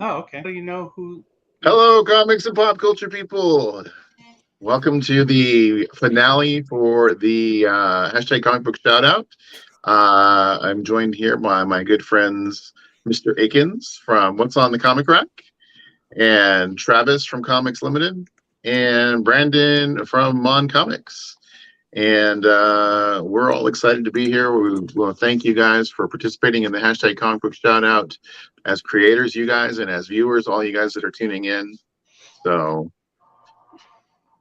Oh, okay. So you know who? Hello, comics and pop culture people. Welcome to the finale for the hashtag comic book shout out. I'm joined here by my good friends, Mr. Akins from What's on the Comic Rack, and Travis from Comics Limited, and Brandon from Mon Comics. And we're all excited to be here. We want to thank you guys for participating in the hashtag comic book shout out as creators, you guys, and as viewers, all you guys that are tuning in. So,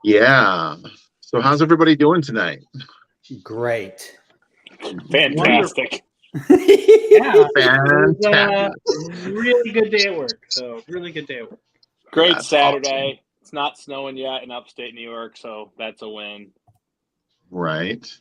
yeah. So, how's everybody doing tonight? Great. Fantastic. Yeah, Fantastic. Really good day at work. So really good day at work. Great That's Saturday. awesome. It's not snowing yet in upstate New York, so that's a win. Right.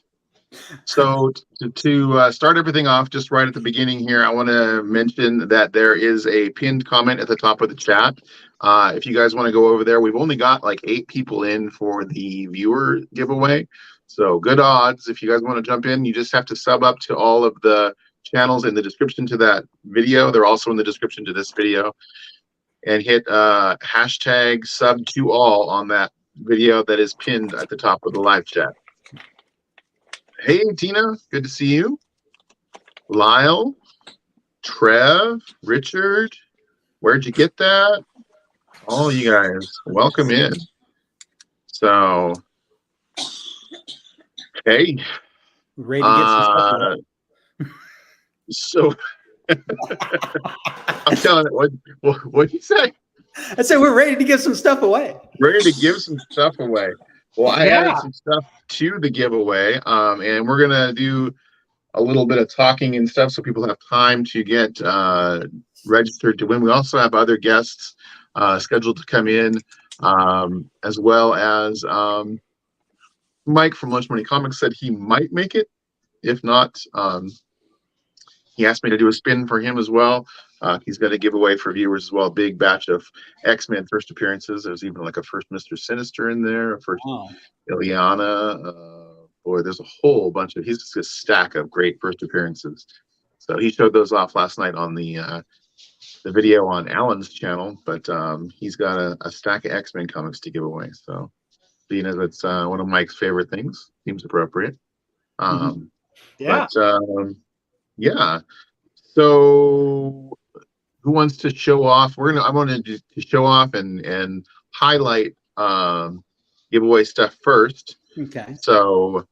So to start everything off just right at the beginning here, I want to mention that there is a pinned comment at the top of the chat. If you guys want to go over there, we've only got like 8 people in for the viewer giveaway. So good odds. If you guys want to jump in, you just have to sub up to all of the channels in the description to that video. They're also in the description to this video. And hit hashtag sub to all on that video that is pinned at the top of the live chat. Hey, Tina, good to see you. Lyle, Trev, Richard, where'd you get that? All you guys, welcome in. So, hey. Ready to get some stuff away. So, I'm telling it, what'd you say? I said we're ready to give some stuff away. Ready to give some stuff away. Well, I added some stuff to the giveaway, and we're going to do a little bit of talking and stuff so people have time to get registered to win. We also have other guests scheduled to come in, as well as Mike from Lunch Money Comics said he might make it. If not, he asked me to do a spin for him as well. He's got a giveaway for viewers as well. Big batch of XMen first appearances. There's even like a first Mr. Sinister in there, a first Ileana. Boy, there's a whole bunch of. He's just a stack of great first appearances. So he showed those off last night on the video on Alan's channel. But he's got a stack of XMen comics to give away. So being as it's one of Mike's favorite things, seems appropriate. Yeah. But yeah. So who wants to show off? I wanted to show off and highlight giveaway stuff first. Okay. So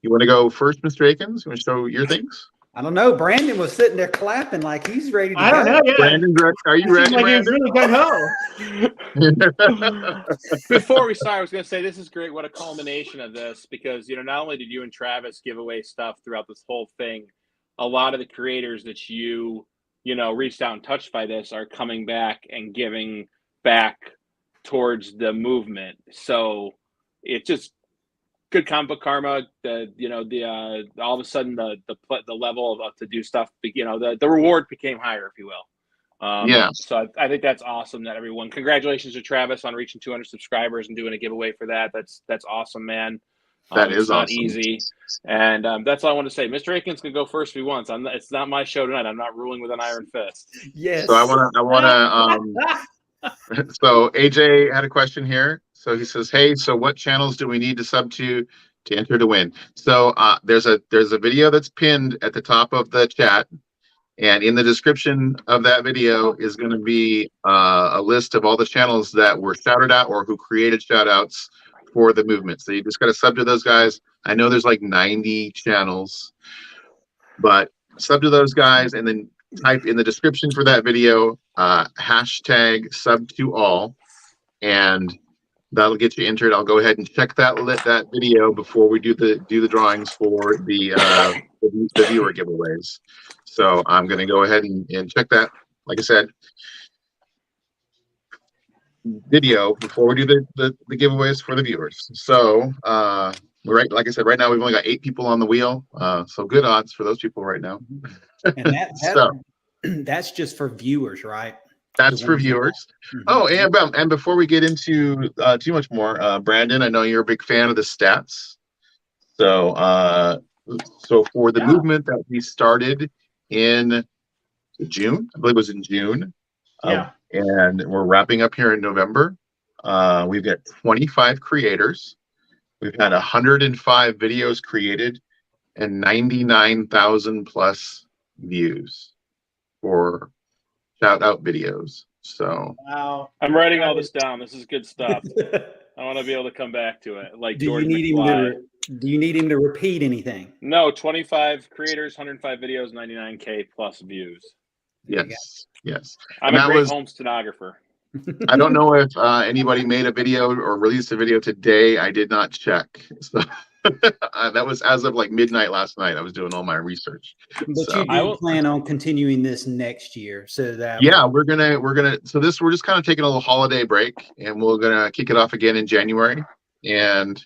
you want to go first, Mr. Akins? You want to show your things? I don't know. Brandon was sitting there clapping like he's ready to go. I don't know. Yeah. Brandon, are you ready, Like Brandon? really gung-ho. Before we start, I was going to say this is great. What a culmination of this, because not only did you and Travis give away stuff throughout this whole thing, a lot of the creators that you reached out and touched by this are coming back and giving back towards the movement. So it's just good comic book karma. All of a sudden the level of to do stuff, the reward became higher, if you will. Yeah. So I think that's awesome that everyone. Congratulations to Travis on reaching 200 subscribers and doing a giveaway for that. That's awesome, man. That is it's not awesome. easy, and that's all I want to say. Mr. Akins can go first if he wants. It's not my show tonight. I'm not ruling with an iron fist. Yes. So I want to. So AJ had a question here. So he says, "Hey, so what channels do we need to sub to enter to win?" So there's a video that's pinned at the top of the chat, and in the description of that video is going to be a list of all the channels that were shouted out or who created shout outs for the movement. So you just got to sub to those guys. I know there's like 90 channels, but sub to those guys and then type in the description for that video hashtag sub to all, and that'll get you entered. I'll go ahead and check that video before we do the drawings for the viewer giveaways. So I'm going to go ahead and check that. Like I said, video before we do the giveaways for the viewers. So like I said, right now we've only got 8 people on the wheel. So good odds for those people right now. And that's just for viewers, right? That's for viewers. Mm-hmm. Oh, and before we get into too much more, Brandon, I know you're a big fan of the stats. So for the movement that we started in June, I believe it was in June, And we're wrapping up here in November. We've got 25 creators. We've had 105 videos created and 99,000 plus views for shout out videos. So Wow. I'm writing all this down. This is good stuff. I want to be able to come back to it. Like Do George you need McFly. do you need him to repeat anything? No, 25 creators, 105 videos, 99K plus views. yes. I'm And a that great was- home stenographer. I don't know if anybody made a video or released a video today. I did not check. So that was as of like midnight last night. I was doing all my research. But So- you do plan on continuing this next year, so that Yeah, we're gonna so we're just kind of taking a little holiday break, and we're gonna kick it off again in January. And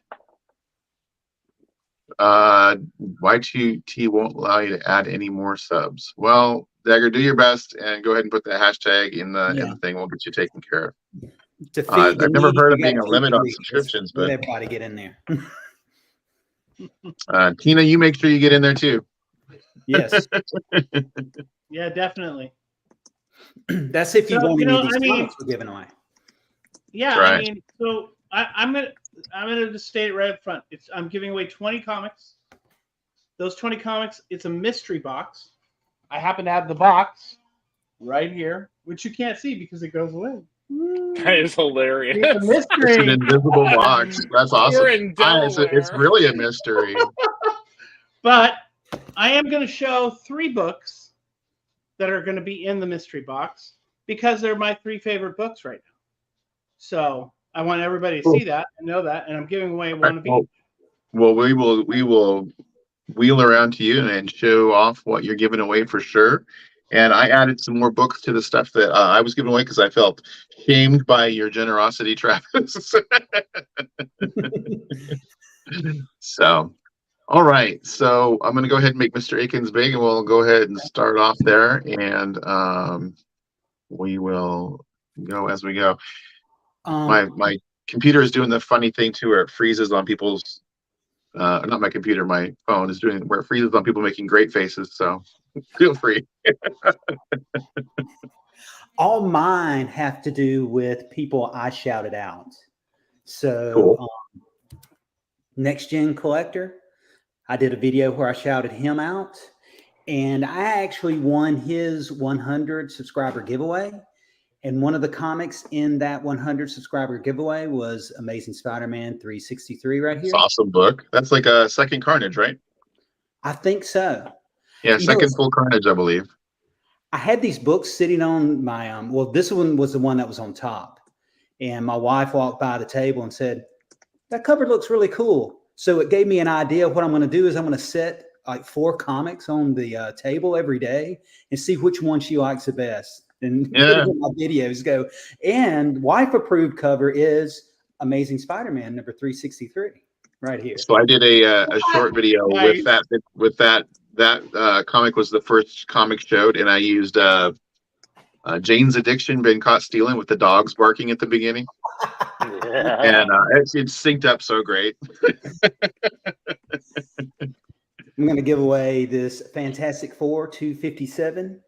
Y2T won't allow you to add any more subs. Well, Dagger, do your best and go ahead and put the hashtag in the thing. We'll get you taken care of. to feed I've the never needy, heard of you being gotta a limit feed on the subscriptions, Let but everybody get in there. Tina, you make sure you get in there too. Yes, Yeah, definitely. that's if you So, want you any know, of these I mean- comics we're giving away. Yeah, Right. I mean, so I'm gonna just state it right up front. I'm giving away 20 comics. Those 20 comics, it's a mystery box. I happen to have the box right here, which you can't see because it goes away. That is hilarious. It's a It's an mystery. invisible box. That's awesome. We're in Delaware. It's really a mystery. But I am going to show 3 books that are going to be in the mystery box because they're my 3 favorite books right now. So I want everybody to see that and know that, and I'm giving away one of each. Well, we will wheel around to you and show off what you're giving away for sure. And I added some more books to the stuff that I was giving away because I felt shamed by your generosity, Travis. So, all right. So I'm going to go ahead and make Mr. Akins big, and we'll go ahead and start off there. And we will go as we go. My computer is doing the funny thing too, where it freezes on people's. Not my computer, my phone is doing where it freezes on people making great faces. So feel free. All mine have to do with people I shouted out. So, Cool. Next Gen Collector, I did a video where I shouted him out, and I actually won his 100 subscriber giveaway. And one of the comics in that 100 subscriber giveaway was Amazing Spider-Man 363 right here. It's an awesome book. That's like a second Carnage, right? I think so. Yeah, You know, second full Carnage, I believe. I had these books sitting on my well, this one was the one that was on top, and my wife walked by the table and said, "That cover looks really cool." So it gave me an idea of what I'm going to do is I'm going to set like 4 comics on the table every day and see which one she likes the best, and put it in my videos. Go, and wife approved cover is Amazing Spider-Man number 363 right here. So I did a short video Nice. with that comic was the first comic showed, and I used Jane's Addiction, Been Caught Stealing, with the dogs barking at the beginning, and it synced up so great. I'm going to give away this Fantastic Four 257.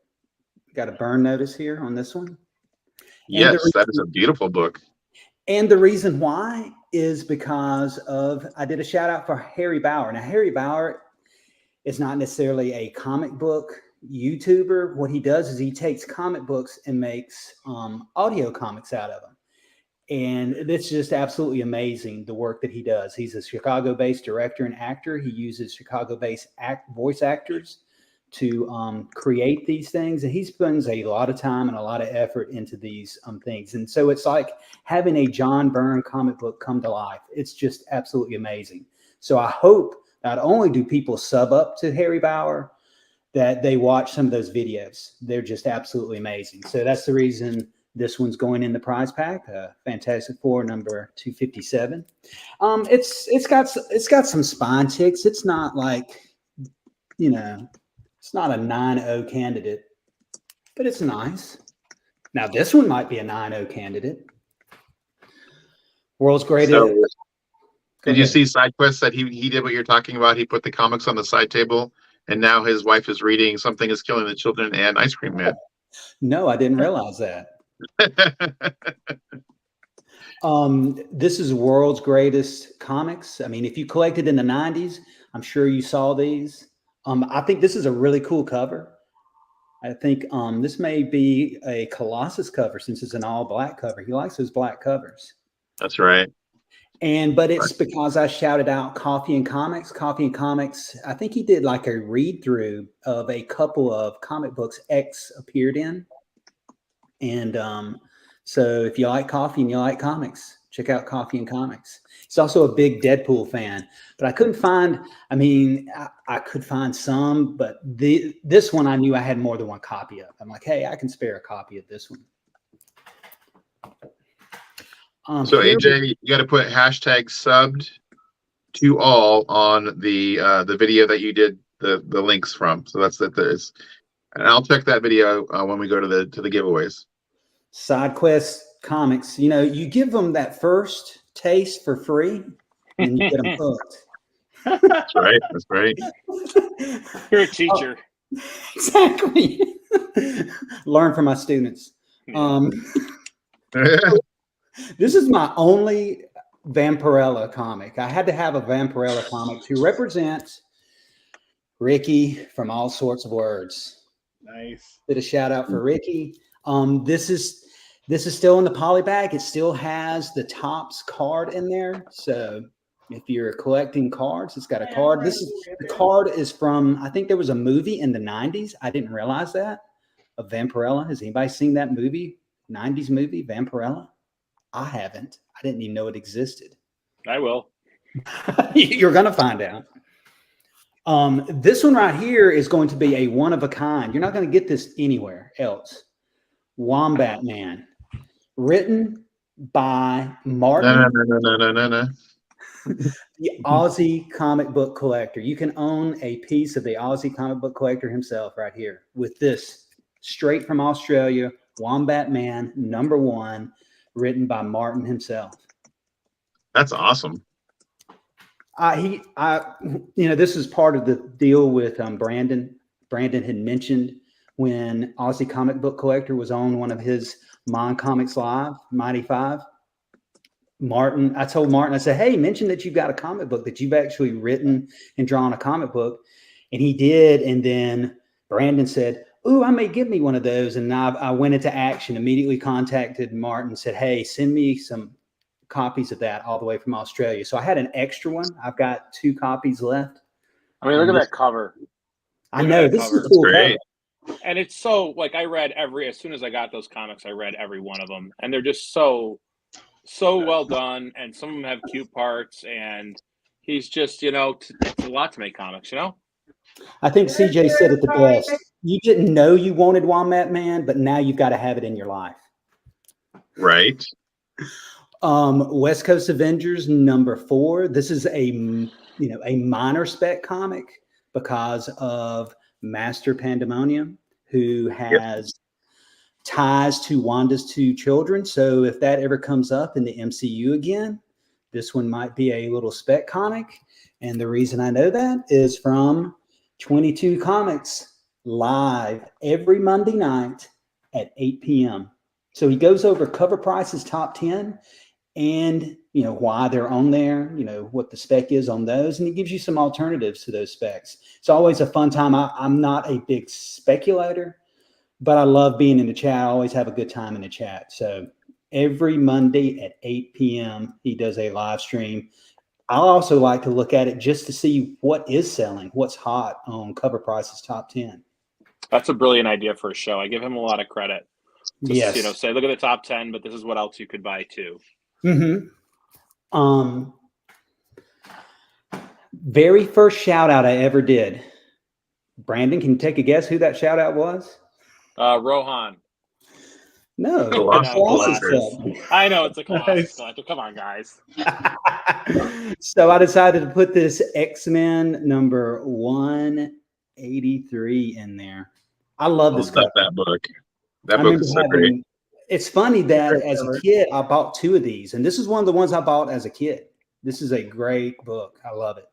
Got a burn notice here on this one. Yes, that is a beautiful book. And the reason why is because of, I did a shout out for Harry Bauer. Now, Harry Bauer is not necessarily a comic book YouTuber. What he does is he takes comic books and makes audio comics out of them. And it's just absolutely amazing, the work that he does. He's a Chicago-based director and actor. He uses Chicago-based voice actors to create these things. And he spends a lot of time and a lot of effort into these things. And so it's like having a John Byrne comic book come to life. It's just absolutely amazing. So I hope not only do people sub up to Harry Bauer, that they watch some of those videos. They're just absolutely amazing. So that's the reason this one's going in the prize pack, Fantastic Four number 257. It's got some spine ticks. It's not like, it's not a 9.0 candidate, but it's nice. Now this one might be a 9.0 candidate. World's greatest. So, did you see SideQuest that he did what you're talking about? He put the comics on the side table, and now his wife is reading Something is Killing the Children and Ice Cream Man. No, I didn't realize that. This is world's greatest comics. I mean, if you collected in the 90s, I'm sure you saw these. I think this is a really cool cover. I think this may be a Colossus cover since it's an all black cover. He likes those black covers. That's right. But it's because I shouted out Coffee and Comics. Coffee and Comics, I think he did like a read through of a couple of comic books X appeared in. And so if you like coffee and you like comics, check out Coffee and Comics. He's also a big Deadpool fan, but I couldn't find, I mean, I could find some, but this one I knew I had more than one copy of. I'm like, hey, I can spare a copy of this one. So AJ, you got to put hashtag subbed to all on the video that you did the links from. So that's that. And I'll check that video when we go to the giveaways. Side Quest Comics, you know, you give them that first taste for free, and you get them hooked. That's right. That's right. You're a teacher. Exactly. Learn from my students. This is my only Vampirella comic. I had to have a Vampirella comic to represent Ricky from All Sorts of Words. Nice. Did a shout out for Ricky. This is still in the poly bag. It still has the Topps card in there. So if you're collecting cards, it's got a card. The card is from, I think there was a movie in the 90s. I didn't realize that, of Vampirella. Has anybody seen that movie? 90s movie, Vampirella? I haven't. I didn't even know it existed. I will. You're going to find out. This one right here is going to be a one of a kind. You're not going to get this anywhere else. Wombat Man, written by Martin. No. The Aussie comic book collector. You can own a piece of the Aussie comic book collector himself right here with this straight from Australia, Wombat Man #1, written by Martin himself. That's awesome. You know, this is part of the deal with Brandon. Brandon had mentioned when Aussie Comic Book Collector was on one of his Mon Comics Live, Mighty Five. I told Martin, I said, hey, mention that you've got a comic book, that you've actually written and drawn a comic book. And he did. And then Brandon said, ooh, I may give me one of those. And I went into action, immediately contacted Martin and said, hey, send me some copies of that all the way from Australia. So I had an extra one. I've got 2 copies left. I mean, look at that cover. I know, this is a cool great. cover. And it's so, like, as soon as I got those comics, I read every one of them. And they're just so well done. And some of them have cute parts. And he's just, you know, it's a lot to make comics, you know? I think CJ said it the best. You didn't know you wanted Wombat Man, but now you've got to have it in your life. Right. West Coast Avengers #4. This is a minor spec comic because of Master Pandemonium, who has ties to Wanda's 2 children. So if that ever comes up in the MCU again, this one might be a little spec comic. And the reason I know that is from 22 Comics live every Monday night at 8 p.m. So he goes over cover prices, top 10, and you know why they're on there, you know what the spec is on those, and he gives you some alternatives to those specs. It's always a fun time. I'm not a big speculator, but I love being in the chat. I always have a good time in the chat. So every Monday at 8 p.m. he does a live stream. I also like to look at it just to see what is selling, what's hot on cover prices top 10. That's a brilliant idea for a show. I give him a lot of credit. Just, Yes. You know, say, look at the top 10, but this is what else you could buy too. Mm-hmm. Very first shout out I ever did. Brandon, can you take a guess who that shout out was? Rohan. No, Colossus. I know it's a Colossus collector. Come on, guys. So I decided to put this X-Men number 183 in there. I love this Love that book. That book is so great. It's funny that as a kid, I bought 2 of these, and this is one of the ones I bought as a kid. This is a great book. I love it.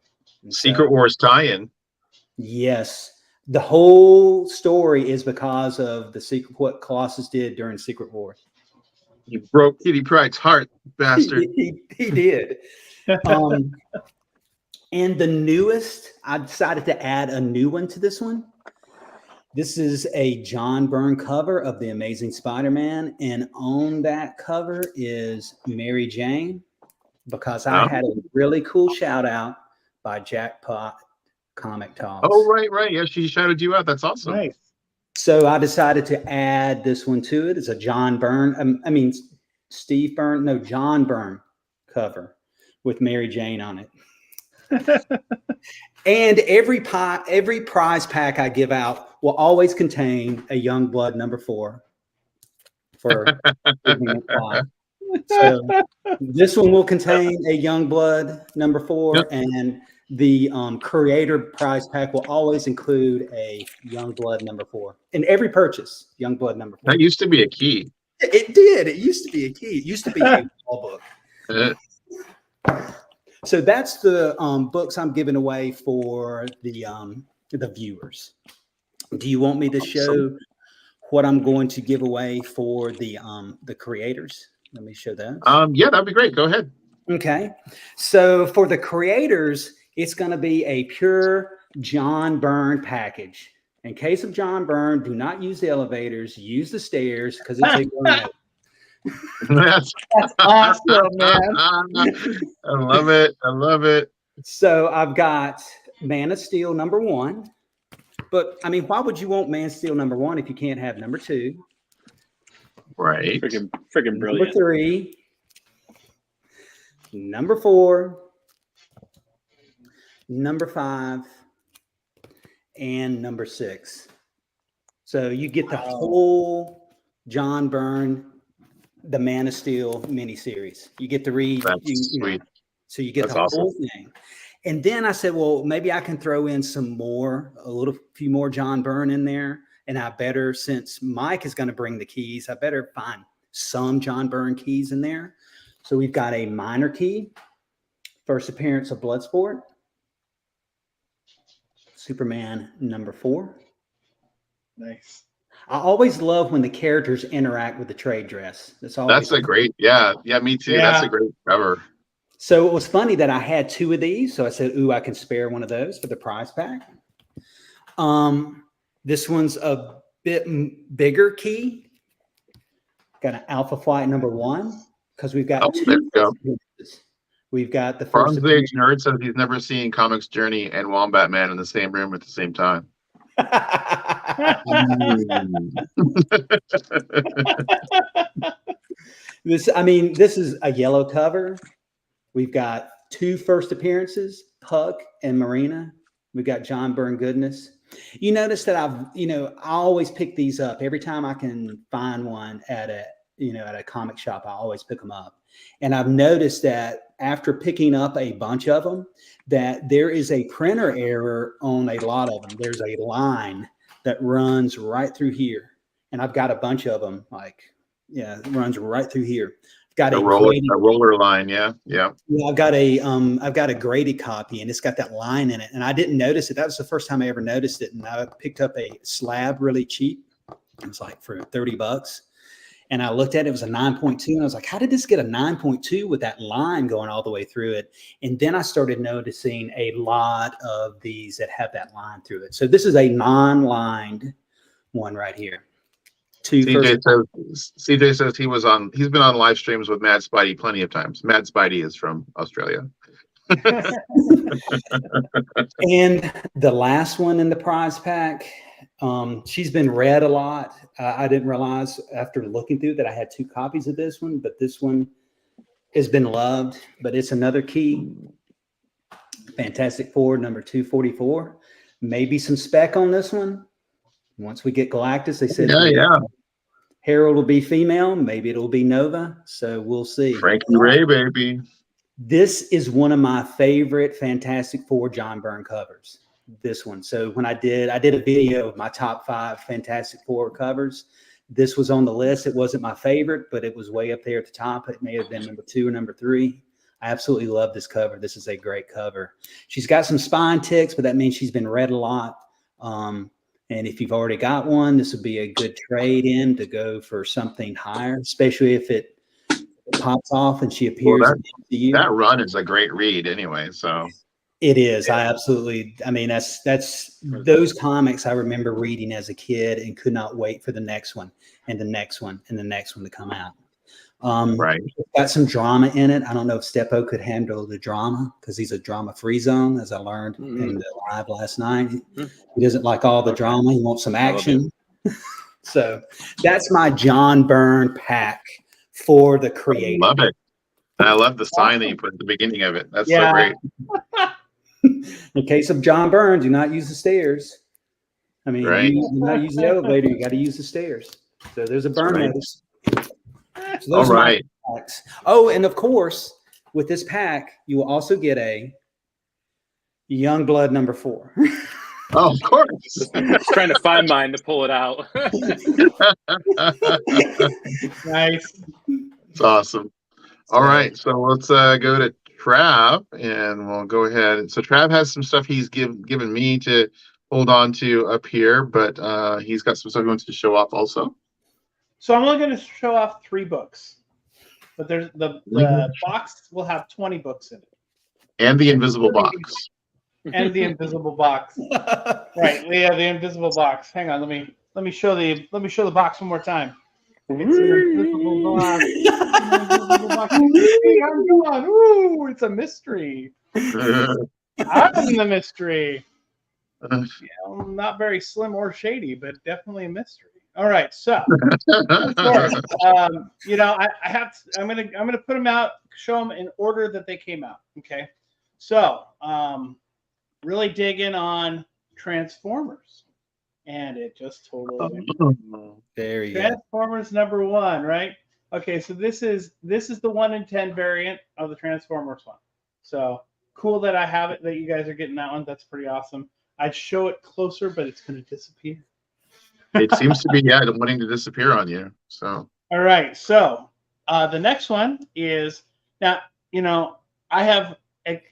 And Secret Wars tie-in. Yes. The whole story is because of what Colossus did during Secret Wars. You broke Kitty Pryde's heart, bastard. He did. And the newest, I decided to add a new one to this one. This is a John Byrne cover of the Amazing Spider-Man, and on that cover is Mary Jane, because I had a really cool shout out by Jackpot Comic Talks. Oh, right. Yeah, she shouted you out. That's awesome. Nice. So I decided to add this one to it. It's a John Byrne, Steve Byrne, no, John Byrne cover with Mary Jane on it. And every prize pack I give out will always contain a Youngblood #4 for so this one will contain a Youngblood #4, and the creator prize pack will always include a Youngblood #4 in every purchase. Youngblood #4. That used to be a key. It did. It used to be a key. It used to be a wall book. So that's the books I'm giving away for the viewers. Do you want me to show what I'm going to give away for the creators? Let me show that. Yeah, that'd be great. Go ahead. Okay. So for the creators, it's going to be a pure John Byrne package. In case of John Byrne, do not use the elevators. Use the stairs because it's a grown-up. That's Awesome, man. I love it. So I've got Man of Steel #1. But I mean, why would you want Man of Steel #1 if you can't have #2? Right. Freaking brilliant. #3, #4, #5, and #6. So you get the whole John Byrne, the Man of Steel miniseries. You get to read. That's sweet. So you get That's the awesome. whole thing. And then I said, well, maybe I can throw in a few more John Byrne in there. And I better, since Mike is going to bring the keys, I better find some John Byrne keys in there. So we've got a minor key, first appearance of Bloodsport, Superman #4. Nice. I always love when the characters interact with the trade dress. That's a great, yeah, me too. Yeah. That's a great cover. So it was funny that I had 2 of these. So I said, ooh, I can spare one of those for the prize pack. This one's a bit bigger key. Got an Alpha Flight #1 because we've got There you go. We've got the first. Bronze Age Nerd says he's never seen Comics Journey and Wombat Man in the same room at the same time. This is a yellow cover. We've got 2 first appearances, Puck and Marina. We've got John Byrne goodness. You notice that I always pick these up every time I can find one at a comic shop. I always pick them up. And I've noticed that after picking up a bunch of them, that there is a printer error on a lot of them. There's a line that runs right through here. And I've got a bunch of them, it runs right through here. Got a roller line, yeah. I've got a graded copy, and it's got that line in it, and I didn't notice it. That was the first time I ever noticed it, and I picked up a slab really cheap. It was like for $30, and I looked at it. It was a 9.2, and I was like, "How did this get a 9.2 with that line going all the way through it?" And then I started noticing a lot of these that have that line through it. So this is a non-lined one right here. CJ says he's been on live streams with Mad Spidey plenty of times. Mad Spidey is from Australia. And the last one in the prize pack, she's been read a lot. I didn't realize after looking through that I had 2 copies of this one, but this one has been loved. But it's another key, Fantastic Four #244. Maybe some spec on this one. Once we get Galactus, they said, Harold will be female. Maybe it'll be Nova. So we'll see. Frankie Ray, baby. This is one of my favorite Fantastic Four John Byrne covers. This one. So when I did a video of my top 5 Fantastic Four covers. This was on the list. It wasn't my favorite, but it was way up there at the top. It may have been #2 or #3. I absolutely love this cover. This is a great cover. She's got some spine ticks, but that means she's been read a lot. And if you've already got one, this would be a good trade in to go for something higher, especially if it pops off and she appears Well, in the MCU. that run is a great read anyway. So It is. I mean, that's those comics I remember reading as a kid and could not wait for the next one and the next one and the next one to come out. right. It's got some drama in it. I don't know if Steppo could handle the drama because he's a drama-free zone, as I learned in the live last night. He doesn't like all the drama. He wants some action. So that's my John Byrne pack for the creator. Love it. I love the sign that you put at the beginning of it. That's so great. In case of John Byrne, do not use the stairs. I mean, Right. you do not use the elevator. You got to use the stairs. So there's a Byrne notice. So All those are my right. packs. Oh, and of course, with this pack, you will also get a Youngblood number 4. Oh, of course. I was trying to find mine to pull it out. Nice. It's awesome. All right, so let's go to Trav, and we'll go ahead. So Trav has some stuff he's given me to hold on to up here, but he's got some stuff he wants to show off also. So I'm only going to show off 3 books, but there's the box will have 20 books in it, And the invisible box. and the invisible box. Right, yeah, the invisible box. Hang on, let me show the box one more time. It's an invisible box. Invisible box. Hey, I'm gone. Ooh, it's a mystery. I'm the mystery. Not very slim or shady, but definitely a mystery. All right, so of course, I'm gonna put them out, show them in order that they came out. Okay, so really dig in on Transformers, and it just totally There you go. Transformers number 1, right? Okay, so this is the 1 in 10 variant of the Transformers one. So cool that I have it, that you guys are getting that one. That's pretty awesome. I'd show it closer, but it's going to disappear. It seems to be, wanting to disappear on you. So All right, so the next one is, now, I have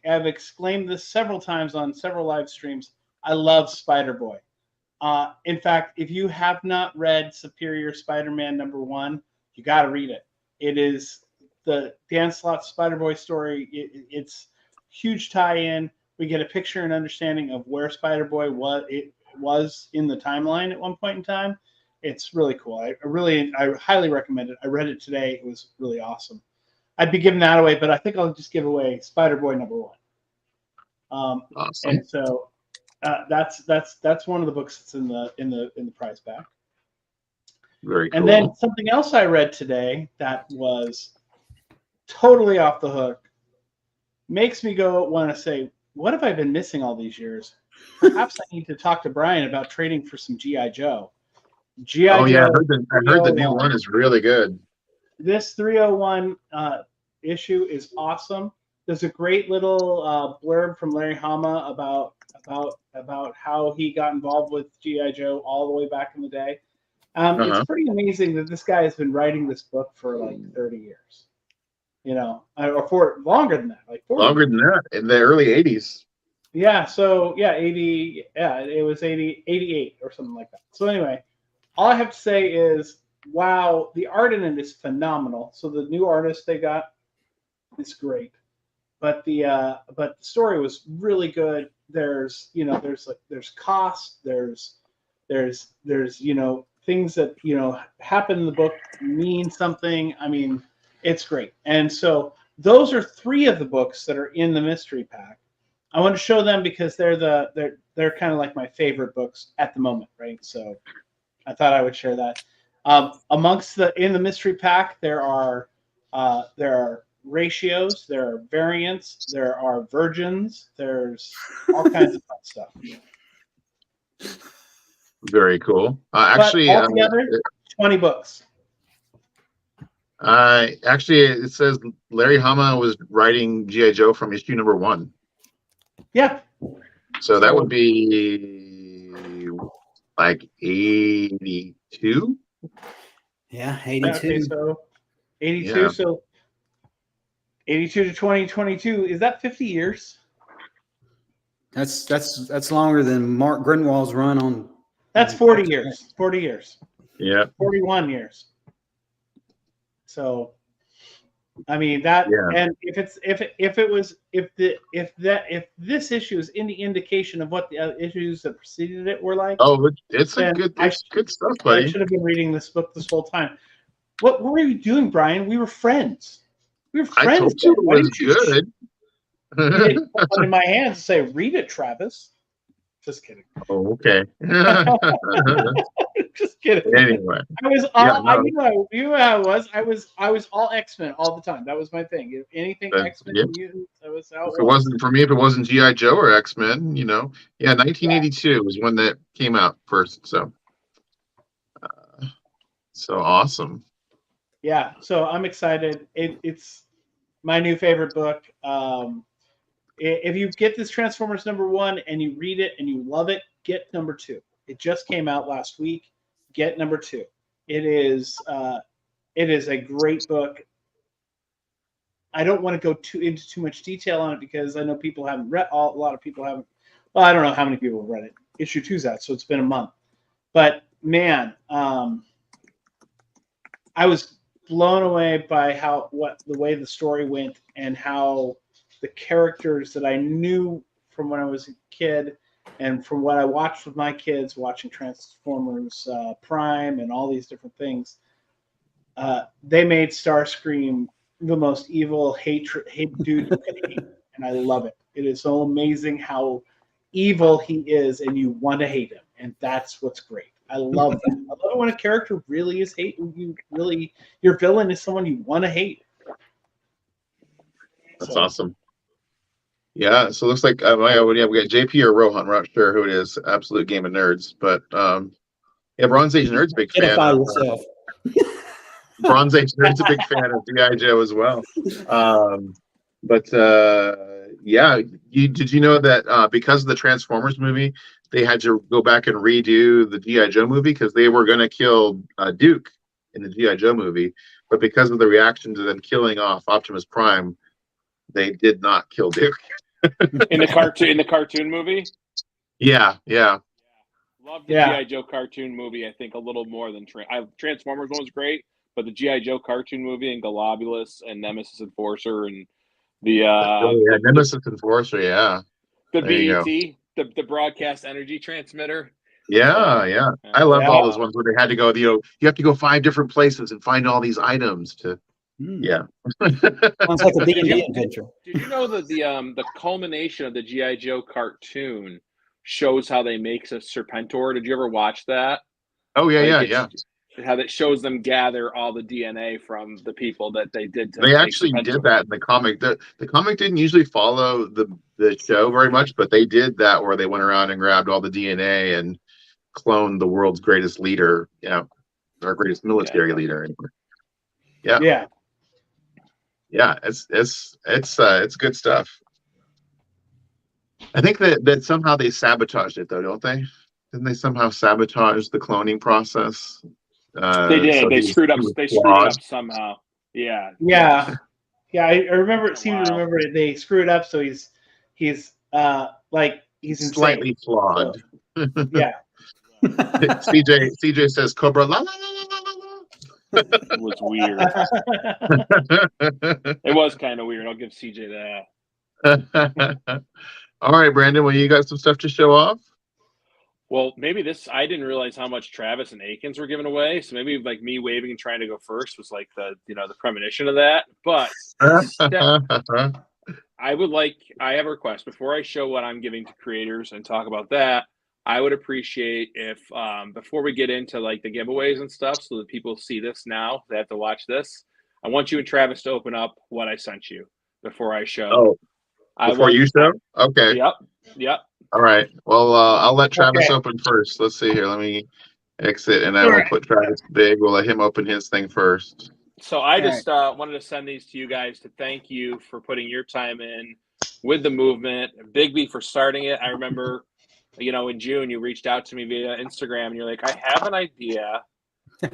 exclaimed this several times on several live streams. I love Spider-Boy. In fact, if you have not read Superior Spider-Man number 1, you got to read it. It is the Dan Slott's Spider-Boy story. It's huge tie-in. We get a picture and understanding of where Spider-Boy was in the timeline at one point in time. It's really cool. I highly recommend it. I read it today. It was really awesome. I'd be giving that away, but I think I'll just give away Spider-Boy number 1. awesome. And so that's one of the books that's in the prize pack. Very cool. And then something else I read today that was totally off the hook makes me want to say, what have I been missing all these years? Perhaps I need to talk to Brian about trading for some G.I. Joe. I heard the new one is really good. This 301 issue is awesome. There's a great little blurb from Larry Hama about how he got involved with G.I. Joe all the way back in the day. It's pretty amazing that this guy has been writing this book for like 30 years. Or for longer than that, like 40 longer years. than that, in the early 80s. Yeah, so 80, it was 88 or something like that. So anyway, all I have to say is, wow, the art in it is phenomenal. So the new artist they got is great. But the story was really good. There's cost, there's things that happen in the book mean something. I mean, it's great. And so those are 3 of the books that are in the mystery pack. I want to show them because they're kind of like my favorite books at the moment, right? So I thought I would share that. In the mystery pack, there are ratios, there are variants, there are virgins, there's all kinds of fun stuff. Very cool. Actually, altogether, 20 books. Actually, it says Larry Hama was writing G.I. Joe from issue number 1. Yeah. So that would be like 82. Yeah, 82. Okay, so 82. Yeah. So 82 to 2022. Is that 50 years? That's longer than Mark Grinwald's run on. That's 40 years. 40 years. Yeah. 41 years. So I mean that, Yeah. and if this issue is any indication of what the issues that preceded it were like, Oh, it's a then good. It's good stuff, I buddy. should have been reading this book this whole time. What were you doing, Brian? We were friends. We were I friends. told you then. it Why was didn't you good. you didn't put one in my hands and say, "Read it, Travis"? Just kidding. Oh, okay. Just kidding. Anyway, I was yeah, all. I knew how it was. I was all X-Men all the time. That was my thing. If anything X-Men, yeah. mutants, that was how If it wasn't for me, if it wasn't GI Joe or X-Men, yeah, 1982 was when that came out first. So awesome. Yeah. So I'm excited. It's my new favorite book. If you get this Transformers #1 and you read it and you love it, get #2. It just came out last week. Get #2. It is a great book. I don't want to go into too much detail on it because I know people haven't read. A lot of people haven't. Well, I don't know how many people have read it. Issue 2's out, so it's been a month. But man, I was blown away by the way the story went and how the characters that I knew from when I was a kid and from what I watched with my kids, watching Transformers Prime and all these different things, they made Starscream the most evil hate dude you can hate, and I love it. It is so amazing how evil he is, and you want to hate him, and that's what's great. I love that. I love it when a character really is hate. Your villain is someone you want to hate. That's awesome. Yeah, so it looks like we got JP or Rohan. We're not sure who it is. Absolute Game of Nerds, but Bronze Age Nerds big fan. Identify yourself. Bronze Age Nerds a big fan of G.I. Joe as well. Did you know that because of the Transformers movie, they had to go back and redo the G.I. Joe movie because they were going to kill Duke in the G.I. Joe movie, but because of the reaction to them killing off Optimus Prime, they did not kill Duke. in the cartoon movie. Yeah. Love the G.I. Joe cartoon movie. I think a little more than Transformers one was great, but the G.I. Joe cartoon movie and Globulus and Nemesis Enforcer and the Nemesis Enforcer, yeah. The BET, the broadcast energy transmitter. Yeah. I love all those ones where they had to go, you have to go 5 different places and find all these items to. Yeah. Sounds like a D&D adventure. Did you know that the culmination of the G.I. Joe cartoon shows how they make a Serpentor? Did you ever watch that? Oh, yeah. How that shows them gather all the DNA from the people that they did. They actually did that in the comic. The comic didn't usually follow the show very much, but they did that where they went around and grabbed all the DNA and cloned the world's greatest leader, our greatest military leader. Anyway. Yeah, it's good stuff. I think that somehow they sabotaged it, though, don't they? Didn't they somehow sabotage the cloning process? They did. So they screwed up. They screwed it up somehow. Yeah. I remember. Seem to remember it. They screwed up, so he's slightly insane. flawed. Yeah. CJ says Cobra la la la la la la. It was weird. It was kind of weird. I'll give CJ that. All right, Brandon. Well, you got some stuff to show off? Well, maybe I didn't realize how much Travis and Akins were giving away. So maybe like me waving and trying to go first was like the premonition of that. But I have a request before I show what I'm giving to creators and talk about that. I would appreciate if before we get into like the giveaways and stuff, so that people see this now, they have to watch this. I want you and Travis to open up what I sent you before I show. Oh, before you show? Okay. Yep. All right. Well, I'll let Travis open first. Let's see here. Let me exit, and then we'll put Travis big. We'll let him open his thing first. So I just wanted to send these to you guys to thank you for putting your time in with the movement. Bigby for starting it. I remember, in June you reached out to me via Instagram, and you're like, I have an idea.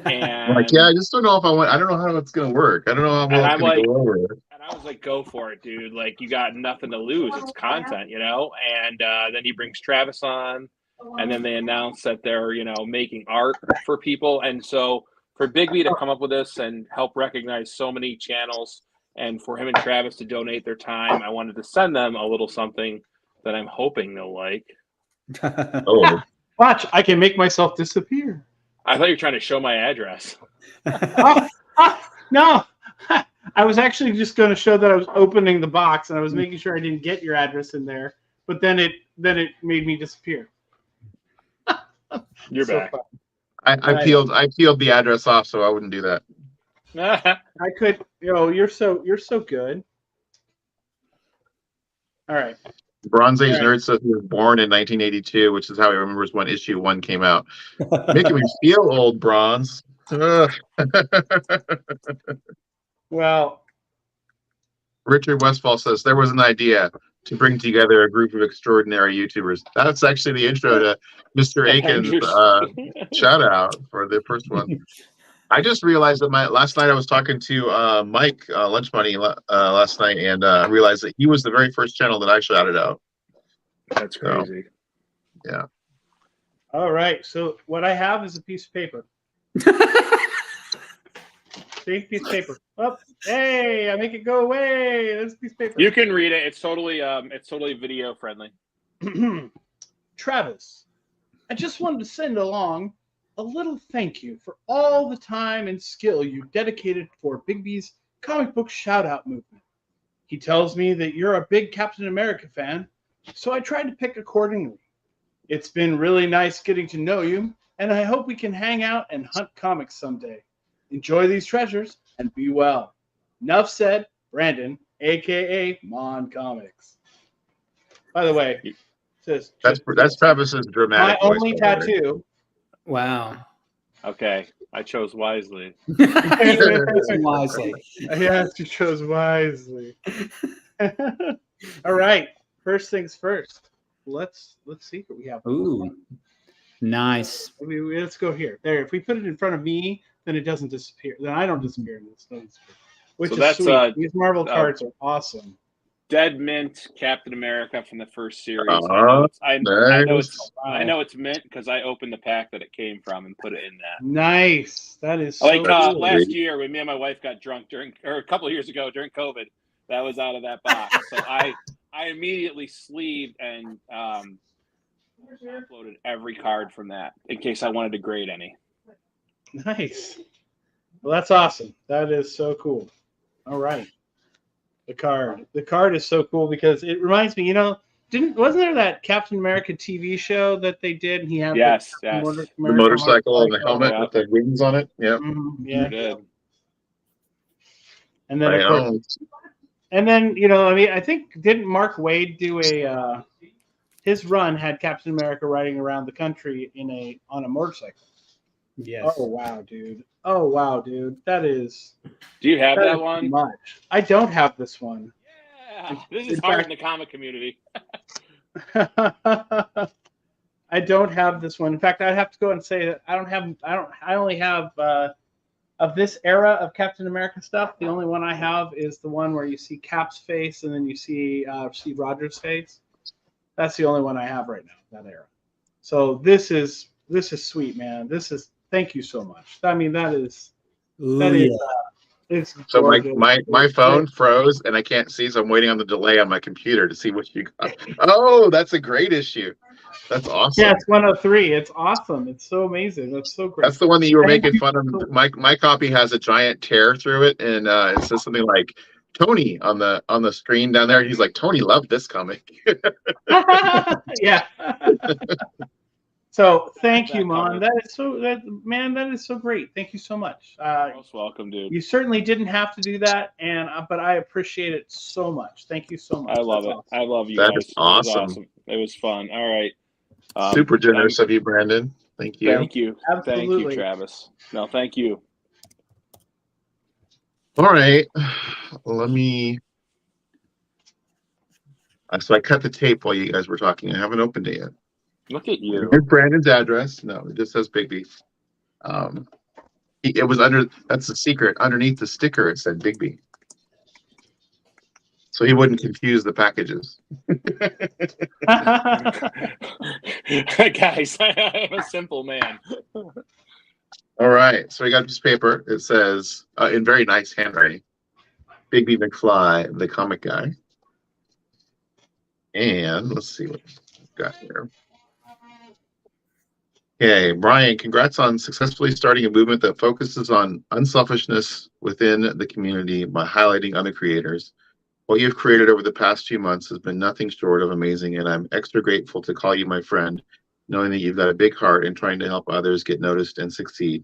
And I just don't know if I want. I don't know how it's gonna work. I don't know how well it's gonna go over. And I was like, go for it, dude. Like, you got nothing to lose. It's content, And then he brings Travis on, and then they announce that they're, making art for people. And so for Bigby to come up with this and help recognize so many channels and for him and Travis to donate their time, I wanted to send them a little something that I'm hoping they'll like. Oh, Watch, I can make myself disappear. I thought you were trying to show my address. No, I was actually just going to show that I was opening the box and I was making sure I didn't get your address in there. But then it made me disappear. You're So back. fun. I peeled the address off, so I wouldn't do that. I could. You're so good. All right. Bronze Age Right. Nerd says he was born in 1982, which is how he remembers when issue 1 came out. Making me feel old, Bronze. Ugh. Well, Richard Westfall says there was an idea to bring together a group of extraordinary YouTubers. That's actually the intro to Mr. Aiken's shout out for the first one. I just realized that last night I was talking to Mike Lunch Money last night, and realized that he was the very first channel that I shouted out. That's crazy. Yeah. all right. So what I have is a piece of paper. See, piece of paper. Oh, hey! I make it go away. There's a piece of paper. You can read it. It's totally video friendly. Travis, I just wanted to send along a little thank you for all the time and skill you dedicated for Bigby's comic book shout-out movement. He tells me that you're a big Captain America fan, so I tried to pick accordingly. It's been really nice getting to know you, and I hope we can hang out and hunt comics someday. Enjoy these treasures and be well. Enough said, Brandon, a.k.a. Mon Comics. By the way, That's Travis's dramatic my voice only right there. tattoo. Wow. Okay, I chose wisely. Wisely. Yes, you chose wisely. All right. First things first. Let's see what we have. Ooh, nice. Let's go here. There. If we put it in front of me, then it doesn't disappear. Then I don't disappear. And it doesn't disappear. Which So is that's, sweet. These Marvel cards are awesome. Dead Mint Captain America from the first series. Nice. I know it's mint because I opened the pack that it came from and put it in that. Nice. That is so Like cool. last year when me and my wife got drunk a couple of years ago during COVID, that was out of that box. So I immediately sleeved and uploaded every card from that in case I wanted to grade any. Nice. Well, that's awesome. That is so cool. All right. The card is so cool because it reminds me, wasn't there that Captain America TV show that they did? And he had the motorcycle and the helmet with the wings on it. Yeah. Mm-hmm. Yeah. Good. And then, of course, I think didn't Mark Waid do his run had Captain America riding around the country on a motorcycle? Yes. Oh wow, dude. That is. Do you have that one? Much. I don't have this one. Yeah, this is hard in the comic community. I don't have this one. In fact, I'd have to go and say that I only have of this era of Captain America stuff. The only one I have is the one where you see Cap's face and then you see Steve Rogers' face. That's the only one I have right now, that era. So this is sweet, man. Thank you so much. I mean, it's so gorgeous. my phone froze and I can't see, so I'm waiting on the delay on my computer to see what you got. Oh, that's a great issue. That's awesome. Yeah, it's 103. It's awesome. It's so amazing. That's so great. That's the one that you were making fun of. My copy has a giant tear through it, and it says something like Tony on the screen down there. He's like, Tony loved this comic. Yeah. So thank you, Mon. That is so great. Thank you so much. Most welcome, dude. You certainly didn't have to do that, but I appreciate it so much. Thank you so much. I love it. Awesome. I love you that guys. Is awesome. It was fun. All right. Super generous of you, Brandon. Thank you. Thank you. Absolutely. Thank you, Travis. No, thank you. All right. Let me. So I cut the tape while you guys were talking. I haven't opened it yet. Look at you. Here's Brandon's address. No, it just says Bigby. It was that's the secret. Underneath the sticker, it said Bigby. So he wouldn't confuse the packages. Guys, I am a simple man. All right. So we got this paper. It says, in very nice handwriting, Bigby McFly, the comic guy. And let's see what we've got here. Okay, Brian, congrats on successfully starting a movement that focuses on unselfishness within the community by highlighting other creators. What you've created over the past few months has been nothing short of amazing, and I'm extra grateful to call you my friend, knowing that you've got a big heart in trying to help others get noticed and succeed.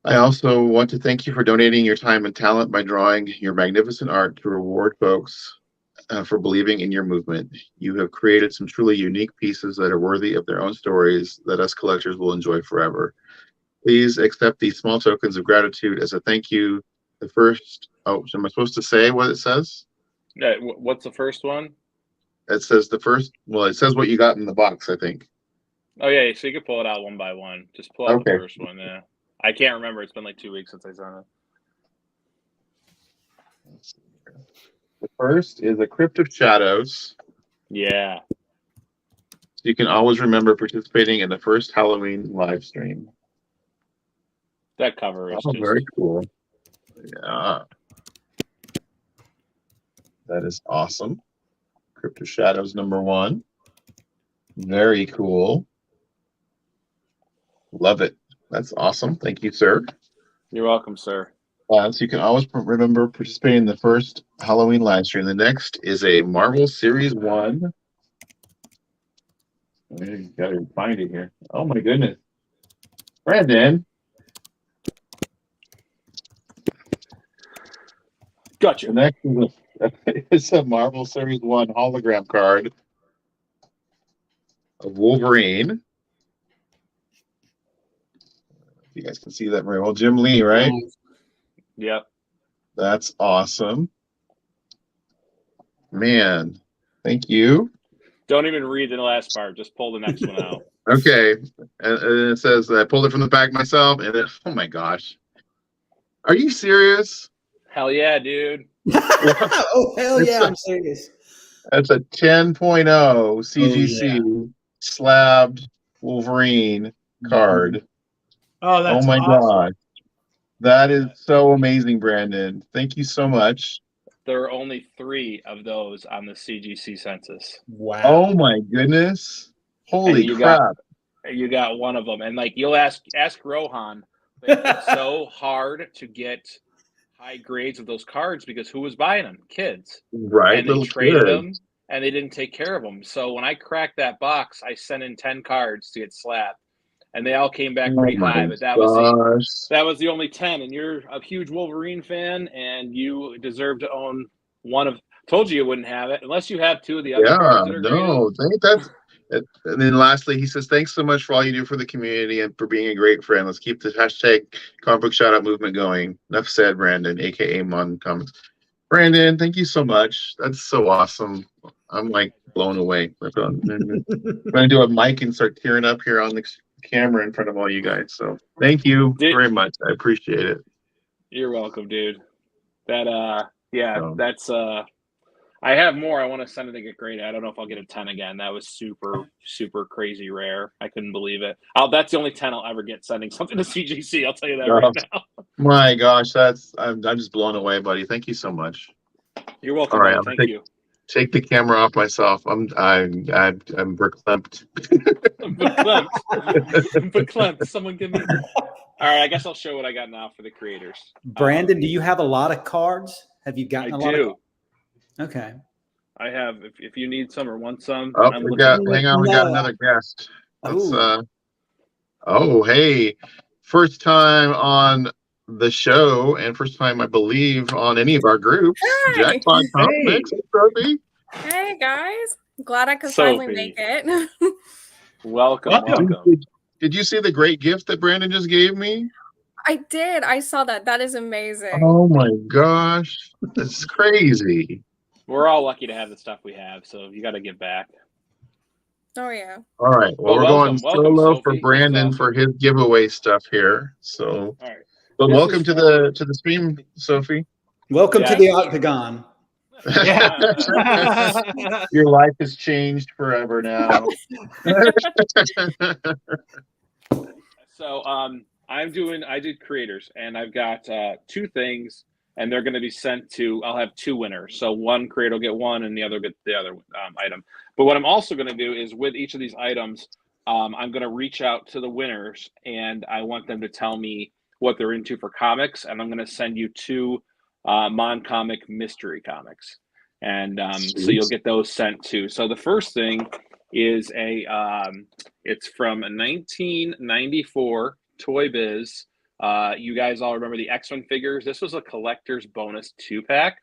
I also want to thank you for donating your time and talent by drawing your magnificent art to reward folks for believing in your movement. You have created some truly unique pieces that are worthy of their own stories that us collectors will enjoy forever. Please accept these small tokens of gratitude as a thank you. The first, am I supposed to say what it says? What's the first one? It says the first, well, it says what you got in the box, I think. Oh, yeah, so you can pull it out one by one. Just pull out the first one, yeah. I can't remember. It's been like 2 weeks since I saw it. The first is a Crypt of Shadows. Yeah. So you can always remember participating in the first Halloween live stream. That cover is just very cool. Yeah. That is awesome. Crypt of Shadows #1. Very cool. Love it. That's awesome. Thank you, sir. You're welcome, sir. So you can always remember participating in the first Halloween live stream. The next is a Marvel Series 1. I gotta find it here. Oh my goodness. Brandon. Gotcha. The next is a Marvel Series 1 hologram card of Wolverine. You guys can see that very well. Jim Lee, right? Yep. That's awesome. Man, thank you. Don't even read the last part. Just pull the next one out. Okay. And it says I pulled it from the bag myself. And oh my gosh. Are you serious? Hell yeah, dude. Oh, hell yeah, I'm serious. That's a 10.0 CGC slabbed Wolverine card. Oh, that's my awesome. gosh. That is so amazing, Brandon. Thank you so much. There are only 3 of those on the CGC census. Wow. Oh my goodness. Holy crap. You got one of them. And like you'll ask Rohan, it's so hard to get high grades of those cards because who was buying them? Kids. Right. And they traded them and they didn't take care of them. So when I cracked that box, I sent in 10 cards to get slapped. And they all came back pretty high, but that was the only 10. And you're a huge Wolverine fan, and you deserve to own one of. Told you wouldn't have it unless you have 2 of the other. Yeah, no, that's. And then lastly, he says, "Thanks so much for all you do for the community and for being a great friend. Let's keep the hashtag comic book shout out movement going." Enough said, Brandon, aka Mon Comics. Brandon, thank you so much. That's so awesome. I'm like blown away. I'm gonna do a mic and start tearing up here on the camera in front of all you guys. So thank you very much. I appreciate it. You're welcome, dude. That that's I have more. I want to send it to get graded. I don't know if I'll get a 10 again. That was super crazy rare. I couldn't believe it. That's the only 10 I'll ever get sending something to CGC. I'll tell you that right now. My gosh, I'm just blown away, buddy. Thank you so much. You're welcome. All right, Thank you. Take the camera off myself. I'm verklempt. Verklempt. Someone give me. All right, I guess I'll show what I got now for the creators. Brandon, do you have a lot of cards? Have you gotten a lot? I do. Okay. I have. If you need some or want some. Oh, hang on. We got another guest. Hey, first time on the show and first time, I believe, on any of our groups. Hi. Jackpot Comics. Hey guys, glad I could finally make it. Welcome. Did you see the great gift that Brandon just gave me? I did. I saw that. That is amazing. Oh my gosh, that's crazy. We're all lucky to have the stuff we have, so you got to give back. Oh yeah. All right. Well, we're going solo for Brandon for his giveaway stuff here. So. All right. But welcome to the stream, Sophie. Welcome to the Octagon. Your life has changed forever now. So I did creators, and I've got 2 things. and they're going to be sent to. I'll have 2 winners, so one creator will get one, and the other will get the other item. But what I'm also going to do is with each of these items, I'm going to reach out to the winners, and I want them to tell me what they're into for comics, and I'm going to send you 2 Mon-Comic mystery comics, and so you'll get those sent too. So the first thing is it's from 1994 Toy Biz. You guys all remember the X-Men figures? This was a collector's bonus 2-pack.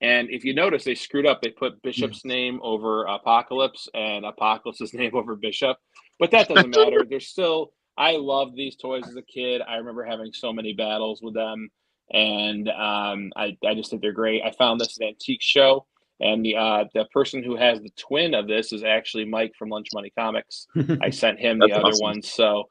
And if you notice, they screwed up. They put Bishop's name over Apocalypse and Apocalypse's name over Bishop. But that doesn't matter. They're still, I loved these toys as a kid. I remember having so many battles with them. And I just think they're great. I found this at an antique show. And the person who has the twin of this is actually Mike from Lunch Money Comics. I sent him the other one. So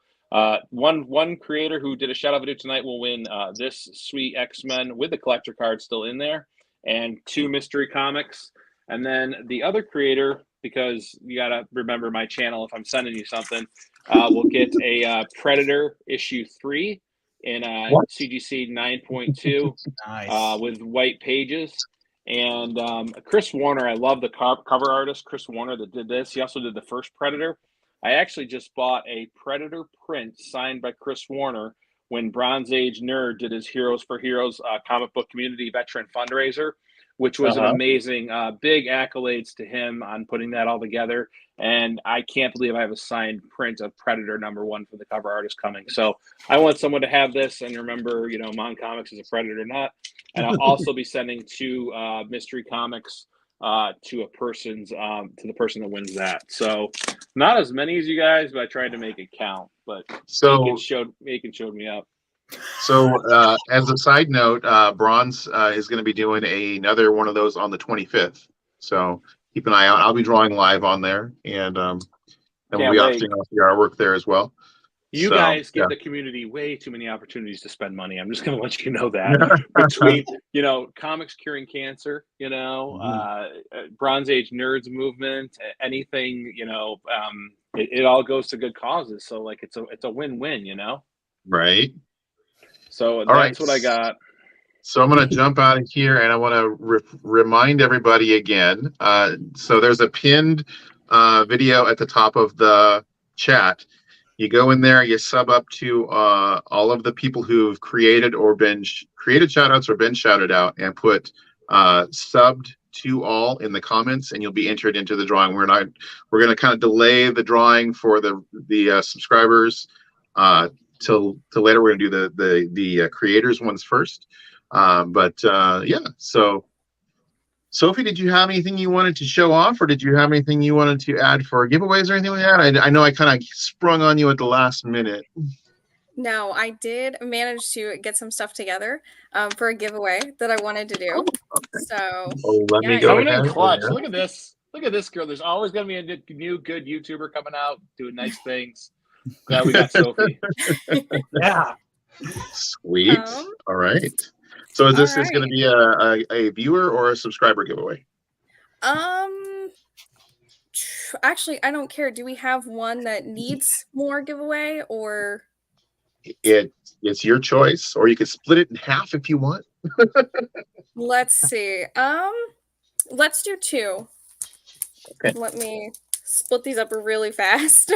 one creator who did a shout out video tonight will win this sweet X-Men with the collector card still in there, and 2 mystery comics. And then the other creator, because you got to remember my channel if I'm sending you something, will get a Predator issue 3 in CGC 9.2 Nice. with white pages. And Chris Warner, I love the cover artist, Chris Warner, that did this. He also did the first Predator. I actually just bought a Predator print signed by Chris Warner when Bronze Age Nerd did his Heroes for Heroes comic book community veteran fundraiser, which was an amazing, big accolades to him on putting that all together. And I can't believe I have a signed print of Predator #1 for the cover artist coming. So I want someone to have this and remember, Mon Comics is a Predator nut. And I'll also be sending 2 mystery comics to the person that wins that. So not as many as you guys, but I tried to make it count. But Macon showed me up. So as a side note, Bronze is going to be doing another one of those on the 25th. So keep an eye out. I'll be drawing live on there, and we'll be opting off the artwork there as well. You guys give the community way too many opportunities to spend money. I'm just going to let you know that. Between, comics curing cancer, Bronze Age Nerds movement, anything, it all goes to good causes. So it's a win-win, Right. So that's what I got. So I'm going to jump out of here, and I want to remind everybody again. So there's a pinned video at the top of the chat. You go in there, you sub up to all of the people who've created or been created shoutouts or been shouted out, and put subbed to all in the comments, and you'll be entered into the drawing. We're going to kind of delay the drawing for the subscribers till later. We're going to do the creators ones first. So Sophie, did you have anything you wanted to show off, or did you have anything you wanted to add for giveaways or anything like that? I know I kind of sprung on you at the last minute. No, I did manage to get some stuff together for a giveaway that I wanted to do. Okay. So let me go ahead. Clutch. Yeah. Look at this. Look at this girl. There's always going to be a new good YouTuber coming out doing nice things. Glad we got Sophie. Yeah. Sweet. All right. So is this going to be a viewer or a subscriber giveaway? Actually, I don't care. Do we have one that needs more giveaway, or? It's your choice, or you could split it in half if you want. Let's see. Let's do 2. Okay. Let me split these up really fast.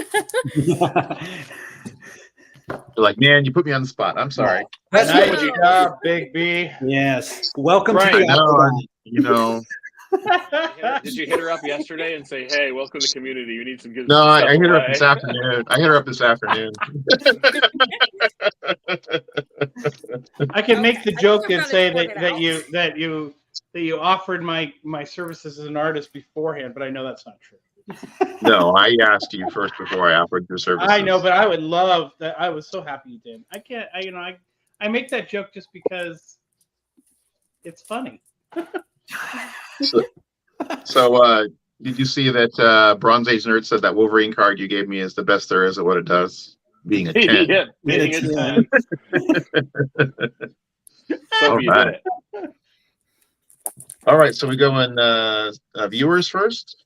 You're like, man, you put me on the spot. I'm sorry. That's nice job, Bigby. Yes. Welcome to the Did you hit her up yesterday and say, hey, welcome to the community? You need some good No, stuff I hit her up this afternoon. I can make the joke and say that you offered my services as an artist beforehand, but I know that's not true. No, I asked you first before I offered your services. I know, but I would love that. I was so happy you did. I make that joke just because it's funny. So, did you see that Bronze Age Nerd said that Wolverine card you gave me is the best there is at what it does? Being a 10. Yeah, being a 10. All right. All right, so we go in viewers first?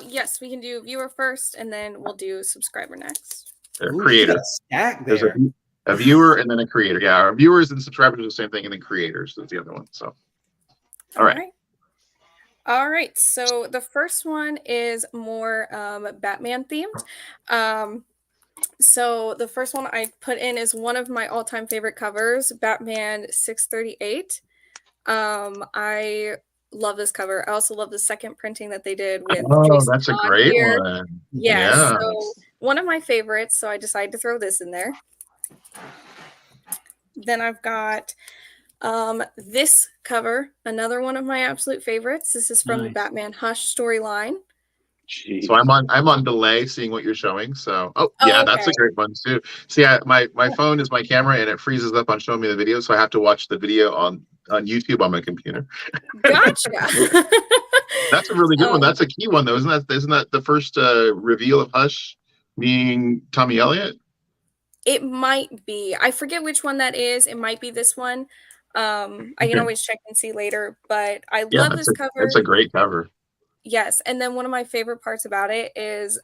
Yes, we can do viewer first, and then we'll do subscriber next. Creators. There's A viewer and then a creator. Yeah, our viewers and subscribers are the same thing, and then creators is the other one. So, all right. All right. So the first one is more Batman themed. So the first one I put in is one of my all-time favorite covers, Batman 638. I love this cover. I also love the second printing that they did with Jason that's a Todd great here. one. Yes. Yeah. So one of my favorites. So I decided to throw this in there. Then I've got this cover, another one of my absolute favorites. This is from the Batman Hush storyline. Jeez. So I'm on delay seeing what you're showing. So that's a great one too. See, my phone is my camera and it freezes up on showing me the video, so I have to watch the video on YouTube on my computer. Gotcha. That's a really good one. That's a key one though, isn't that the first reveal of Hush being Tommy Elliott? It might be. I forget which one that is. It might be this one. I can always check and see later, but I love this cover. It's a great cover. Yes, and then one of my favorite parts about it is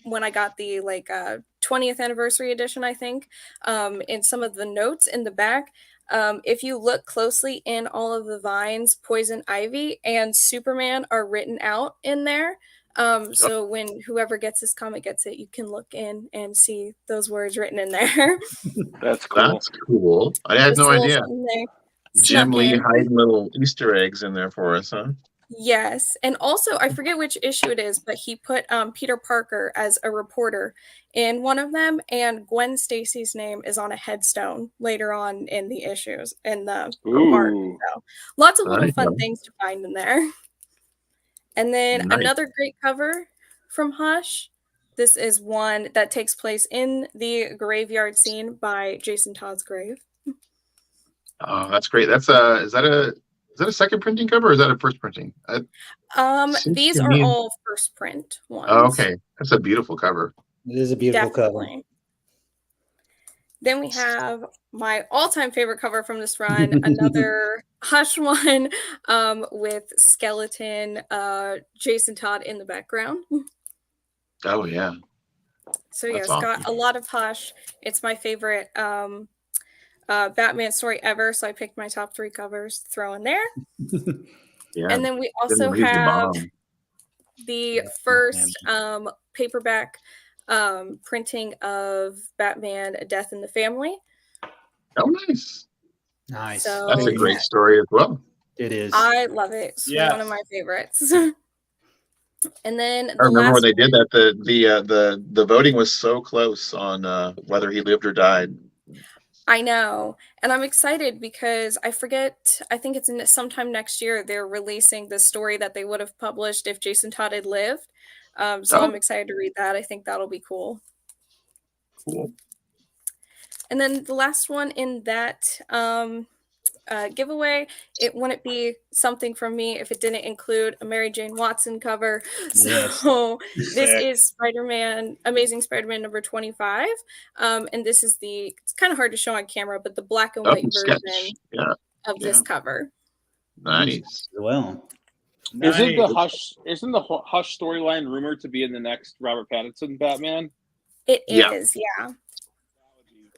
when I got the 20th anniversary edition, I think, in some of the notes in the back, if you look closely in all of the vines, Poison Ivy and Superman are written out in there. So when whoever gets this comic gets it, you can look in and see those words written in there. That's cool. That's cool. I had no idea. Jim Lee hiding little Easter eggs in there for us, huh? Yes, and also I forget which issue it is, but he put Peter Parker as a reporter in one of them, and Gwen Stacy's name is on a headstone later on in the issues in the art. So lots of little fun things to find in there. And then another great cover from Hush. This is one that takes place in the graveyard scene by Jason Todd's grave. Oh, that's great. Is that a second printing cover or is that a first printing? These are all first print ones. Oh, okay. That's a beautiful cover. It is a beautiful cover. Then we have my all-time favorite cover from this run, another Hush one with skeleton Jason Todd in the background. Oh, yeah. So yeah, it's got a lot of Hush. It's my favorite Batman story ever, so I picked my top 3 covers to throw in there. Yeah. And then we also have the first paperback printing of Batman: Death in the Family. Oh, nice. So, that's a great story as well. It is. I love it. It's one of my favorites. And then I remember when they did that, the voting was so close on whether he lived or died. I know. And I'm excited because I think it's sometime next year they're releasing the story that they would have published if Jason Todd had lived. So I'm excited to read that. I think that'll be cool. Cool. And then the last one in that giveaway, it wouldn't be something from me if it didn't include a Mary Jane Watson cover. So this is Spider-Man, Amazing SpiderMan number 25. And this is it's kind of hard to show on camera, but the black and white version of this cover. Nice. Well, isn't the Hush storyline rumored to be in the next Robert Pattinson Batman? It is, yeah.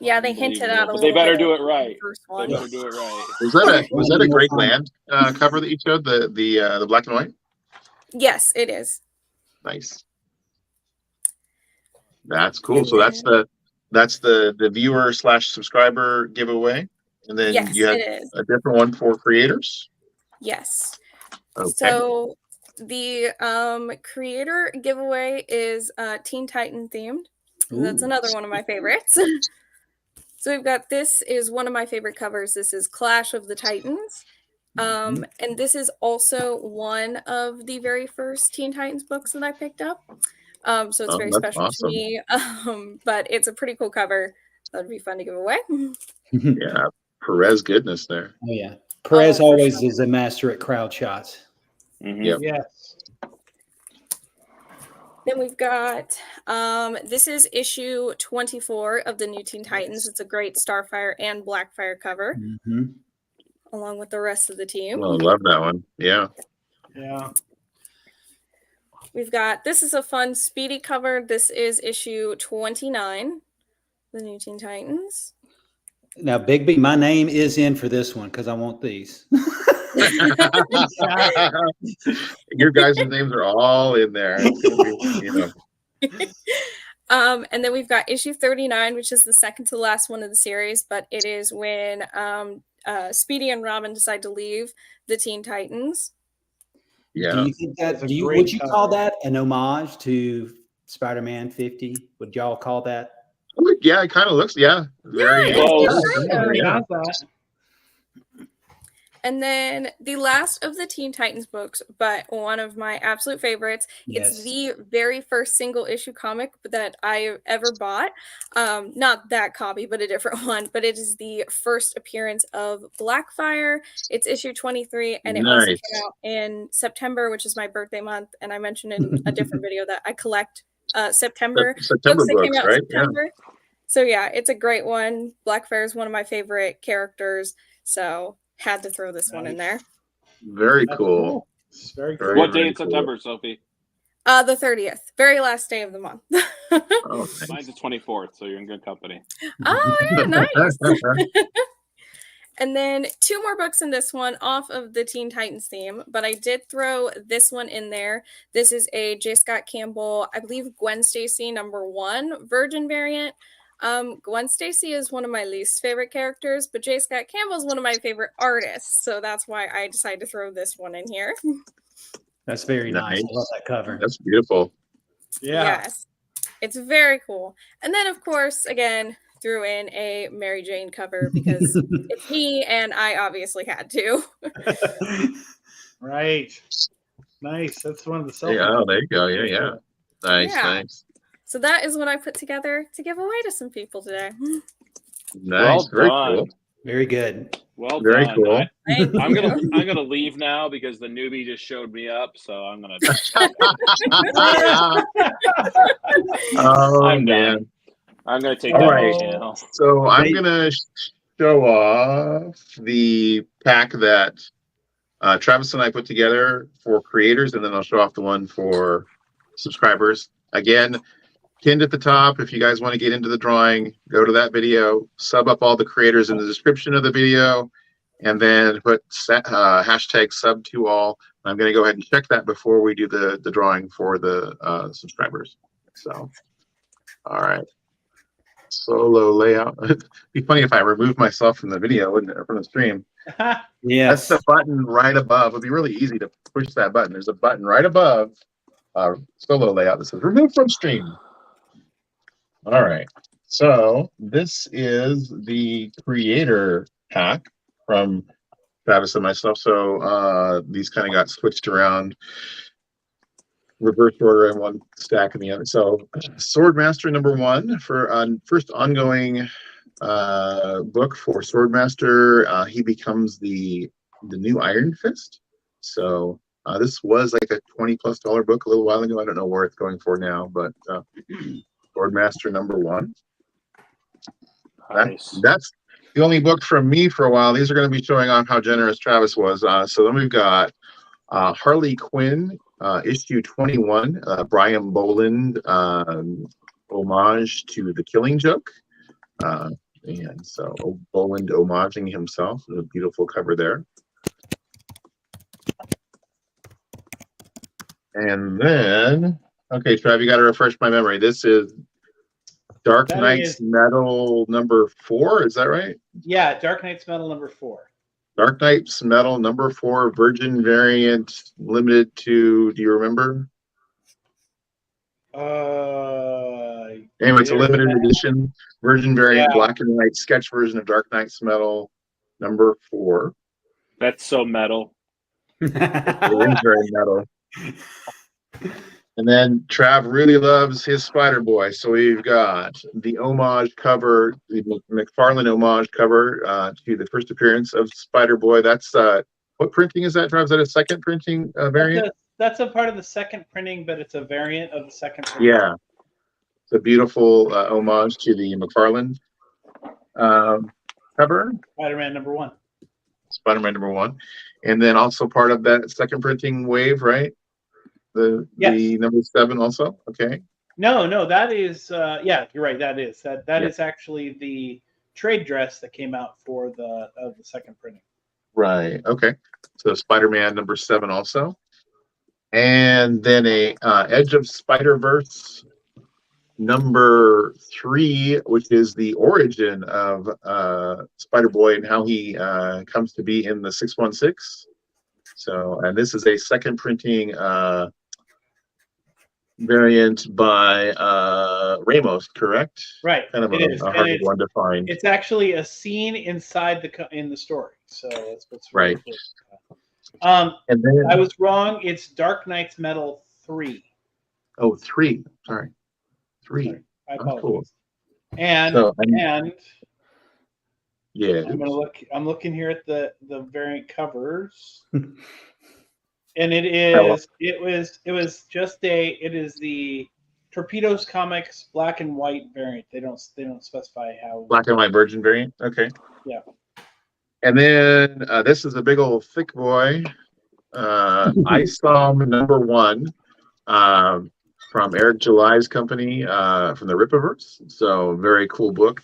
Yeah, they hinted at a little. They better do it right. They better do it right. Was that a Great Land cover that you showed? The black and white? Yes, it is. Nice. That's cool. So that's the viewer / subscriber giveaway, and then you have a different one for creators. Yes. Okay. So the creator giveaway is Teen Titan themed. That's another one of my favorites. So we've got, this is one of my favorite covers. This is Clash of the Titans. And this is also one of the very first Teen Titans books that I picked up. So it's very special to me. But it's a pretty cool cover. That'd be fun to give away. Yeah, Perez goodness there. Oh yeah, Perez always is a master at crowd shots. Yep. Yes. Then we've got, this is issue 24 of the New Teen Titans. It's a great Starfire and Blackfire cover, along with the rest of the team. Well, I love that one. Yeah. Yeah. We've got, this is a fun Speedy cover. This is issue 29, the New Teen Titans. Now, Bigby, my name is in for this one because I want these. Your guys' names are all in there. It's gonna be, And then we've got issue 39, which is the second to the last one of the series, but it is when Speedy and Robin decide to leave the Teen Titans. Yeah. Do you think that? That's a great Would you call cover. that an homage to Spider-Man 50? Would y'all call that? Yeah, it kind of looks. Yeah, very. Yeah, Close. Yeah. And then the last of the Teen Titans books, but one of my absolute favorites. Yes. It's the very first single issue comic that I ever bought. Not that copy, but a different one. But it is the first appearance of Blackfire. It's issue 23, and it also Nice. came out in September, which is my birthday month. And I mentioned in a different video that I collect September September that came books, out right? September. So yeah, it's a great one. Blackfire is one of my favorite characters. So had to throw this one in there. Very That's cool. It's very Very, cool. What day very in cool. September, Sophie? The 30th, very last day of the month. Oh, Mine's the 24th, so you're in good company. Oh yeah, nice. And then 2 more books in this one off of the Teen Titans theme, but I did throw this one in there. This is a J. Scott Campbell, I believe Gwen Stacy #1 Virgin variant. Gwen Stacy is one of my least favorite characters, but J. Scott Campbell is one of my favorite artists, so that's why I decided to throw this one in here. That's very nice. Nice. I love that cover. That's beautiful. Yeah. Yes, it's very cool. And then, of course, again, threw in a Mary Jane cover because it's me, and I obviously had to. Right. Nice. That's one of the self. Yeah, oh, there you go. Yeah. Nice, Yeah. nice. So that is what I put together to give away to some people today. Nice. Very done. cool. Very good. Well Very done. cool. Thank I'm you. gonna leave now because the newbie just showed me up, so I'm gonna. Oh, I'm man. done. I'm gonna take All that right. channel. So I'm gonna show off the pack that Travis and I put together for creators, and then I'll show off the one for subscribers. Again, pinned at the top. If you guys want to get into the drawing, go to that video, sub up all the creators in the description of the video, and then put hashtag sub to all. I'm going to go ahead and check that before we do the drawing for the subscribers. So, all right. Solo layout. It'd be funny if I removed myself from the video, wouldn't it, from the stream? Yes. That's the button right above. It'd be really easy to push that button. There's a button right above solo layout that says remove from stream. All right. So this is the creator pack from Travis and myself. So these kind of got switched around, reverse order in one stack in the other. So Swordmaster #1 for first ongoing book for Swordmaster. He becomes the new Iron Fist. So this was like a $20+ book a little while ago. I don't know where it's going for now, but Swordmaster #1. Nice. That's the only book from me for a while. These are going to be showing off how generous Travis was. So then we've got Harley Quinn, issue 21, Brian Boland, homage to The Killing Joke. And so Boland homaging himself. A beautiful cover there. And then, okay, Trav, you got to refresh my memory. This is Dark That Knight's is- Metal #4. Is that right? Yeah, Dark Knight's Metal #4. Dark Knight's Metal #4, Virgin variant, limited to, do you remember? Anyway, it's a limited edition, Virgin variant, Yeah. black and white sketch version of Dark Knight's Metal #4. That's so metal. It is very metal. And then Trav really loves his Spider-Boy. So we've got the homage cover, the McFarlane homage cover to the first appearance of Spider-Boy. That's what printing is that, Trav? Is that a second printing variant? That's a part of the second printing, but it's a variant of the second printing. Yeah. It's a beautiful homage to the McFarlane cover. Spider-Man #1. Spider-Man #1. And then also part of that second printing wave, right? The Yes. #7 also. Okay. No, that is yeah, you're right. That is Yeah. is actually the trade dress that came out for the second printing. Right. Okay. So Spider-Man number 7 also. And then a Edge of Spider-Verse number 3, which is the origin of Spider-Boy and how he comes to be in the 616. So, and this is a second printing variant by Ramos, correct? Right. Kind of It is. a hard one to find. It's actually a scene inside in the story. So that's what's Right. Really cool. And then I was wrong. It's Dark Knight's Metal 3. Oh, 3. Sorry. 3. Sorry. I That's apologize. cool. And So, and yeah. I'm looking here at the variant covers. And it is the Torpedoes Comics black and white variant. They don't specify how. Black and white virgin variant. Okay. Yeah. And then this is a big old thick boy. ISOM number 1 from Eric July's company from the Rippaverse. So very cool book.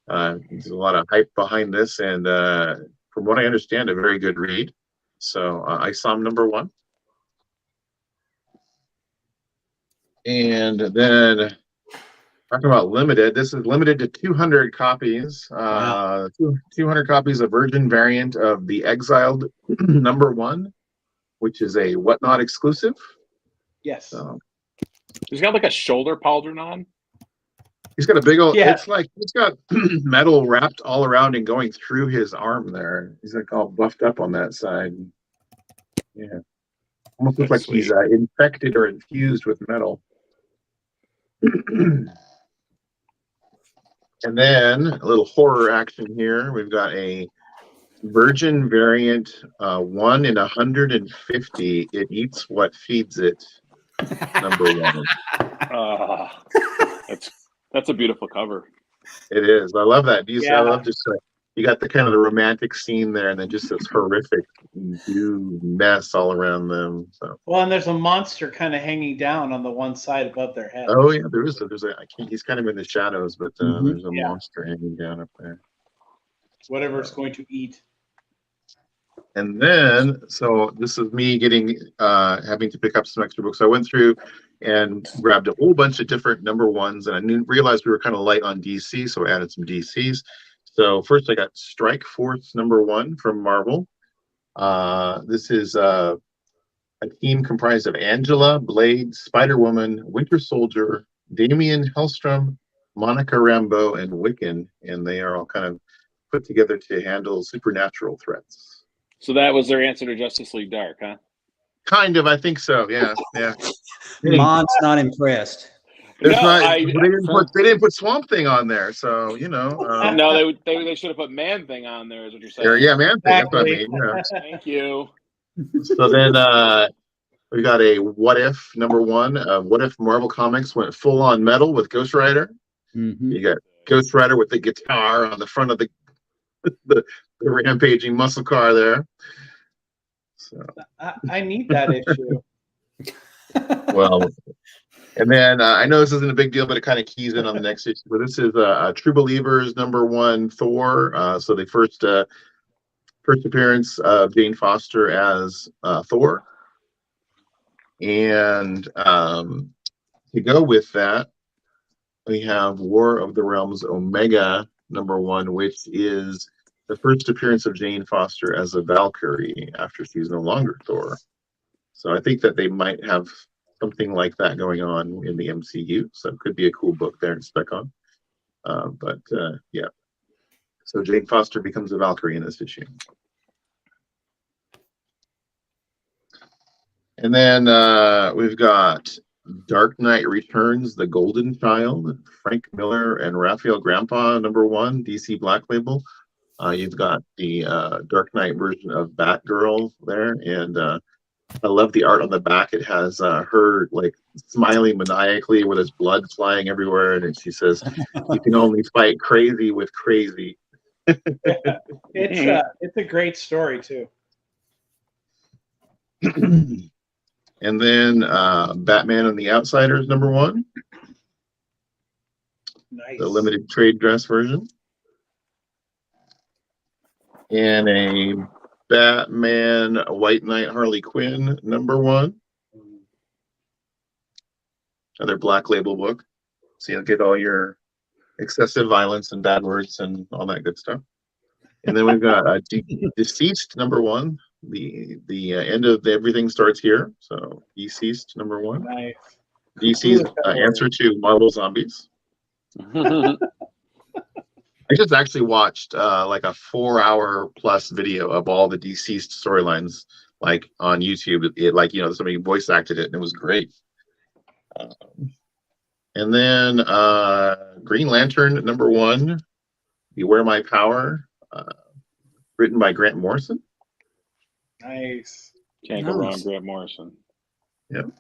There's a lot of hype behind this, and from what I understand, a very good read. So ISOM number 1. And then talking about limited, this is limited to 200 copies. Wow. 200 copies of Virgin variant of the Exiled number 1, which is a Whatnot exclusive. Yes. So He's got like a shoulder pauldron on. he's got a big old. Yeah. It's like he's got metal wrapped all around and going through his arm there. He's like all buffed up on that side. Yeah, almost looks like That's he's infected or infused with metal. And then a little horror action here. We've got a Virgin variant, 1 in 150. It eats what feeds it. Number 1. That's a beautiful cover. It is. I love that. Yeah. I love just you got the kind of the romantic scene there, and then just this horrific goo mess all around them. So. Well, and there's a monster kind of hanging down on the one side above their head. Oh yeah, there's a. I can't. He's kind of in the shadows, but there's a Yeah. monster hanging down up there. Whatever it's going to eat. And then, so this is me getting having to pick up some extra books. I went through and grabbed a whole bunch of different number 1s, and I realized we were kind of light on DC, so I added some DCs. So first I got Strike Force number 1 from Marvel. This is a team comprised of Angela, Blade, Spider-Woman, Winter Soldier, Damian Hellstrom, Monica Rambeau, and Wiccan, and they are all kind of put together to handle supernatural threats. So that was their answer to Justice League Dark, huh? Kind of, I think so. Yeah, yeah. Mon's not impressed. There's No, not, I- they didn't put Swamp Thing on there, so you know. No, they should have put Man Thing on there, is what you're saying. Yeah, man. That's what I Exactly. mean. Yeah. Thank you. So then we got a What If number 1. What if Marvel Comics went full on metal with Ghost Rider? Mhm. You got Ghost Rider with the guitar on the front of the rampaging muscle car there. So I need that issue. well, and then I know this isn't a big deal, but it kind of keys in on the next issue. But this is True Believers number 1 Thor. So the first appearance of Jane Foster as Thor. And to go with that, we have War of the Realms Omega number 1, which is the first appearance of Jane Foster as a Valkyrie after she's no longer Thor. So I think that they might have something like that going on in the MCU. So it could be a cool book there to spec on. But yeah. So Jane Foster becomes a Valkyrie in this issue. And then we've got Dark Knight Returns, The Golden Child, Frank Miller and Raphael Grandpa number 1, DC Black Label. You've got the Dark Knight version of Batgirl there, and I love the art on the back. It has her like smiling maniacally with his blood flying everywhere, and she says, "You can only fight crazy with crazy." It's a great story too. And then Batman and the Outsiders number 1, Nice. the limited trade dress version. And a Batman White Knight Harley Quinn #1. Another Black Label book. So you'll get all your excessive violence and bad words and all that good stuff. And then we've got Deceased #1. The end of everything starts here. So Deceased #1. Nice. DC's answer to Marvel Zombies. I just actually watched like a 4-hour plus video of all the Deceased storylines, like on YouTube. It like somebody voice acted it, and it was great. And then Green Lantern #1, Beware My Power, written by Grant Morrison. Nice. Can't go wrong, Grant Morrison. Yep.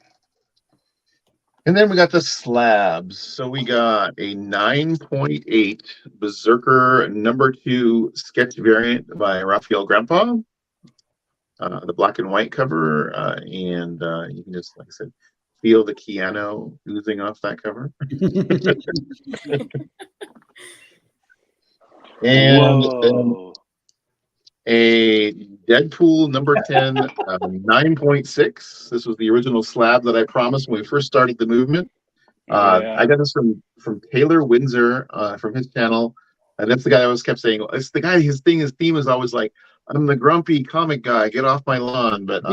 And then we got the slabs. So we got a 9.8 Berserker #2 sketch variant by Raphael Grandpa. The black and white cover, and you can just, like I said, feel the Keanu oozing off that cover. And then a Deadpool #10, 9.6. This was the original slab that I promised when we first started the movement. I got this from Taylor Windsor from his channel, and that's the guy I always kept saying. It's the guy. His theme is always like, "I'm the grumpy comic guy. Get off my lawn." But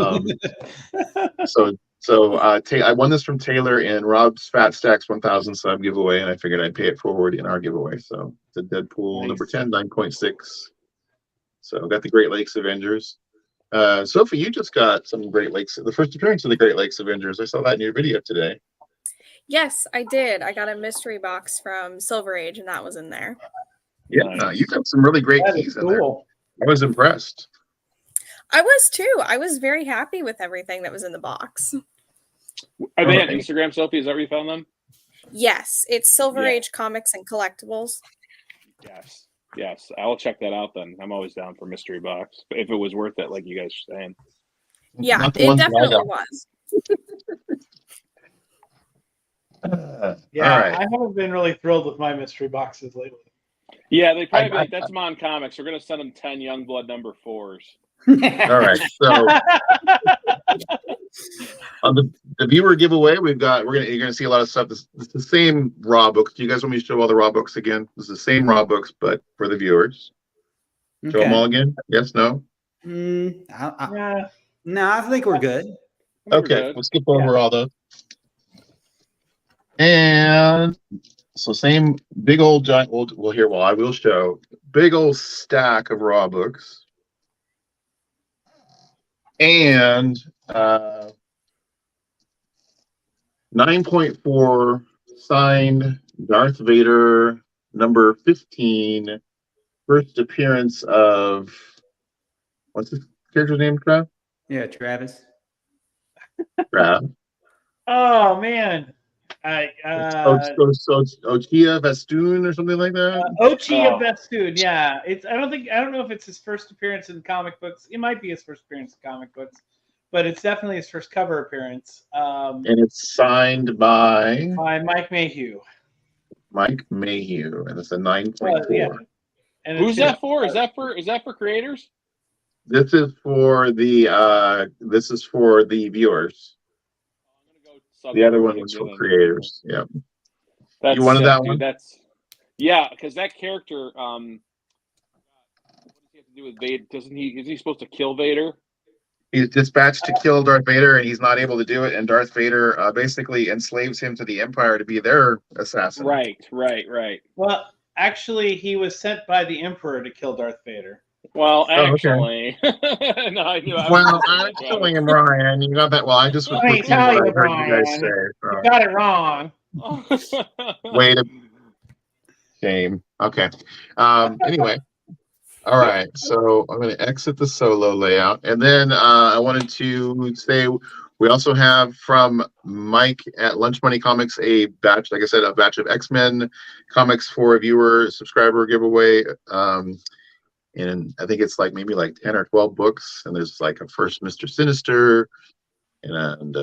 so I won this from Taylor in Rob's Fat Stacks 1000 sub giveaway, and I figured I'd pay it forward in our giveaway. So the Deadpool #10, 9.6. So got the Great Lakes Avengers. Sophie, you just got some Great Lakes, the first appearance of the Great Lakes Avengers. I saw that in your video today. Yes, I did. I got a mystery box from Silver Age, and that was in there. Yeah, Nice. you got some really great keys in there. I was impressed. I was too. I was very happy with everything that was in the box. Are they on Instagram, Sophie? Is that where you found them? Yes, it's Silver Age Comics and Collectibles. Yes. I'll check that out then. I'm always down for mystery box, if it was worth it, like you guys are saying. Yeah, it definitely was. Yeah, all right. I haven't been really thrilled with my mystery boxes lately. Yeah, they probably be like, that's Mon Comics. We're gonna send them 10 Youngblood #4s. All right. So on the viewer giveaway, you're gonna see a lot of stuff. It's the same raw books. Do you guys want me to show all the raw books again? This is the same raw books, but for the viewers. Show them all again? Yes, no? Yeah. No, I think we're good. Okay, we'll skip over all those. And so same big old giant, I will show big old stack of raw books. And 9.4 signed Darth Vader #15, first appearance of, what's his character's name, Trav? Yeah, Travis. Trav. Oh man. Ochia Festoon or something like that. Ochia Festoon, yeah. I don't know if it's his first appearance in comic books. It might be his first appearance in comic books, but it's definitely his first cover appearance. And it's signed by Mike Mayhew. And it's a 9.4. Yeah. And Who's that for? Is that for creators? This is for the viewers. The other one was for creators. Yeah. You wanted that one? Because that character, what does he have to do with Vader? Is he supposed to kill Vader? He's dispatched to kill Darth Vader, and he's not able to do it. And Darth Vader basically enslaves him to the Empire to be their assassin. Right. Well, actually, he was sent by the Emperor to kill Darth Vader. Well, actually, no, I knew. Actually, Brian, you got that. Well, I just was Let me repeating tell what you, I heard you guys Brian. say. You got it wrong. Wait a shame. Okay. Anyway. All right. So I'm going to exit the solo layout. And then I wanted to say we also have from Mike at Lunch Money Comics a batch, like I said, a batch of XMen comics for a viewer subscriber giveaway. And I think it's like maybe like 10 or 12 books. And there's like a first Mr. Sinister and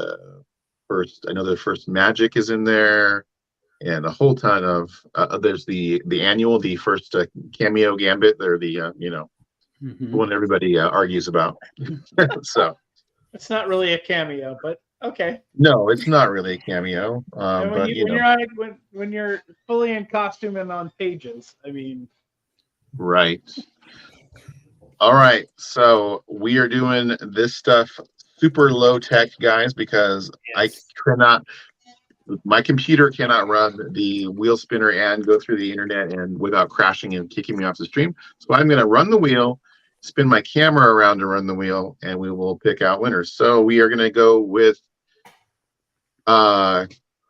first, I know the first Magic is in there. And a whole ton of there's the annual, the first cameo Gambit. They're the Mhm. The one everybody argues about. So It's not really a cameo, but okay. no, it's not really a cameo. And when But you're on, when you're fully in costume and on pages, I mean, right. All right, so we are doing this stuff super low tech, guys, because I cannot. My computer cannot run the wheel spinner and go through the internet and without crashing and kicking me off the stream. So I'm going to run the wheel, spin my camera around to run the wheel, and we will pick out winners. So we are going to go with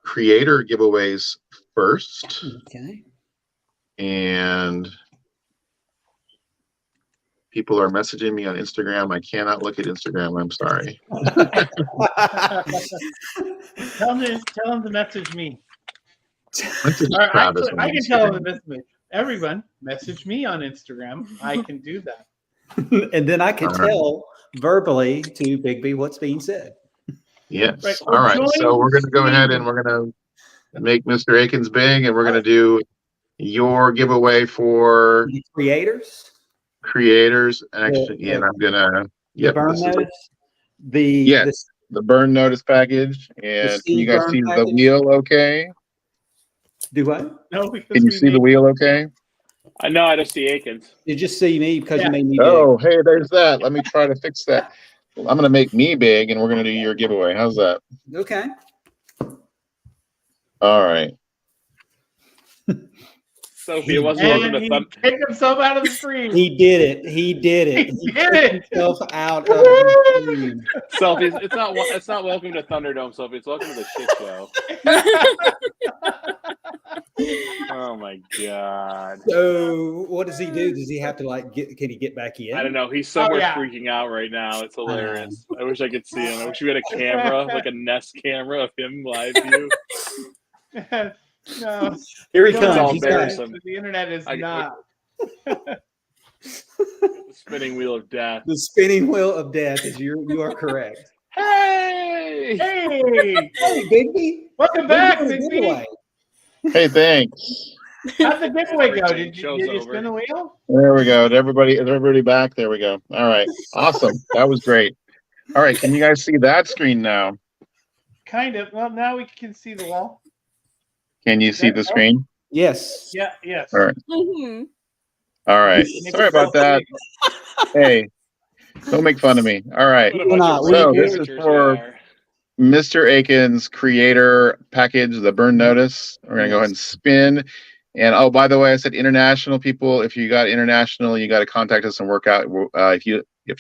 creator giveaways first. Okay. And people are messaging me on Instagram. I cannot look at Instagram. I'm sorry. tell them to message me. Message Or Travis actually, on I can tell them Instagram. to message everyone. Message me on Instagram. I can do that. And then I can All right. tell verbally to Bigby what's being said. Yes. Right. All right. Join So we're going to go ahead and Steve. we're going to make Mr. Akins big, and we're going to do your giveaway for The creators, creators. Actually, The- and I'm going to, the burn this is notice, the Yes. the burn notice package. And can you Steve guys burn see the package? wheel okay? do what? No, because Can you we see the made- wheel okay? I know I don't see Akins. You just see me because Yeah. you made me Oh, hey, there's that. Let me try to fix that. I'm going to make me big, and we're going to do your giveaway. How's that? big. Okay. All right. Sophie, it wasn't welcome And to he Thunder. kicked himself out of the stream. He did it. He did it. He did took it. himself out of the stream. Sophie, it's not welcome to Thunderdome, Sophie. It's welcome to the shit show. Oh my god. So what does he do? Does he have to can he get back in? I don't know. He's somewhere yeah. freaking out right now. It's hilarious. I wish I could see him. I wish we had a camera, like a Nest camera of him live view. No, Here he no, It's all comes. He's back. embarrassing. the internet is not. The spinning wheel of death. The spinning wheel of death is you are correct. Hey! Hey, Hey, Bigby. welcome back, We're doing a Bigby. giveaway. Hey, thanks. How'd the giveaway go? Did Show's you over. spin the wheel? There we go. Is everybody back? There we go. All right. Awesome. That was great. All right. Can you guys see that screen now? Kind of. Well, now we can see the wall. Can you see the screen? Yes. Yeah. Yes. All right. Mhm. All right. Sorry about that. Hey, don't make fun of me. All right. What a bunch not. of So weird this is amateurs for we are. Mr. Akins creator package, the burn notice. We're going to go ahead and spin. And oh, by the way, I said international people. If you got international, you got to contact us and work out. If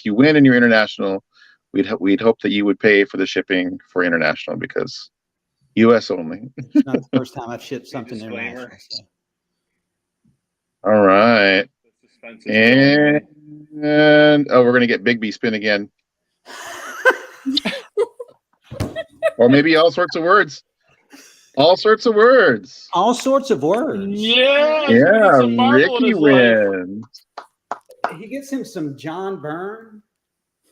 you win and you're international, we'd hope that you would pay for the shipping for international because U.S. only. It's not the first time I've shipped something Disclaimer. international. So. All right. The suspense is building. And oh, we're gonna get Bigby spin again. Or maybe all sorts of words. All sorts of words. All sorts of words. Yeah, he's gonna get some Marvel in Ricky his life. wins. He gets him some John Byrne.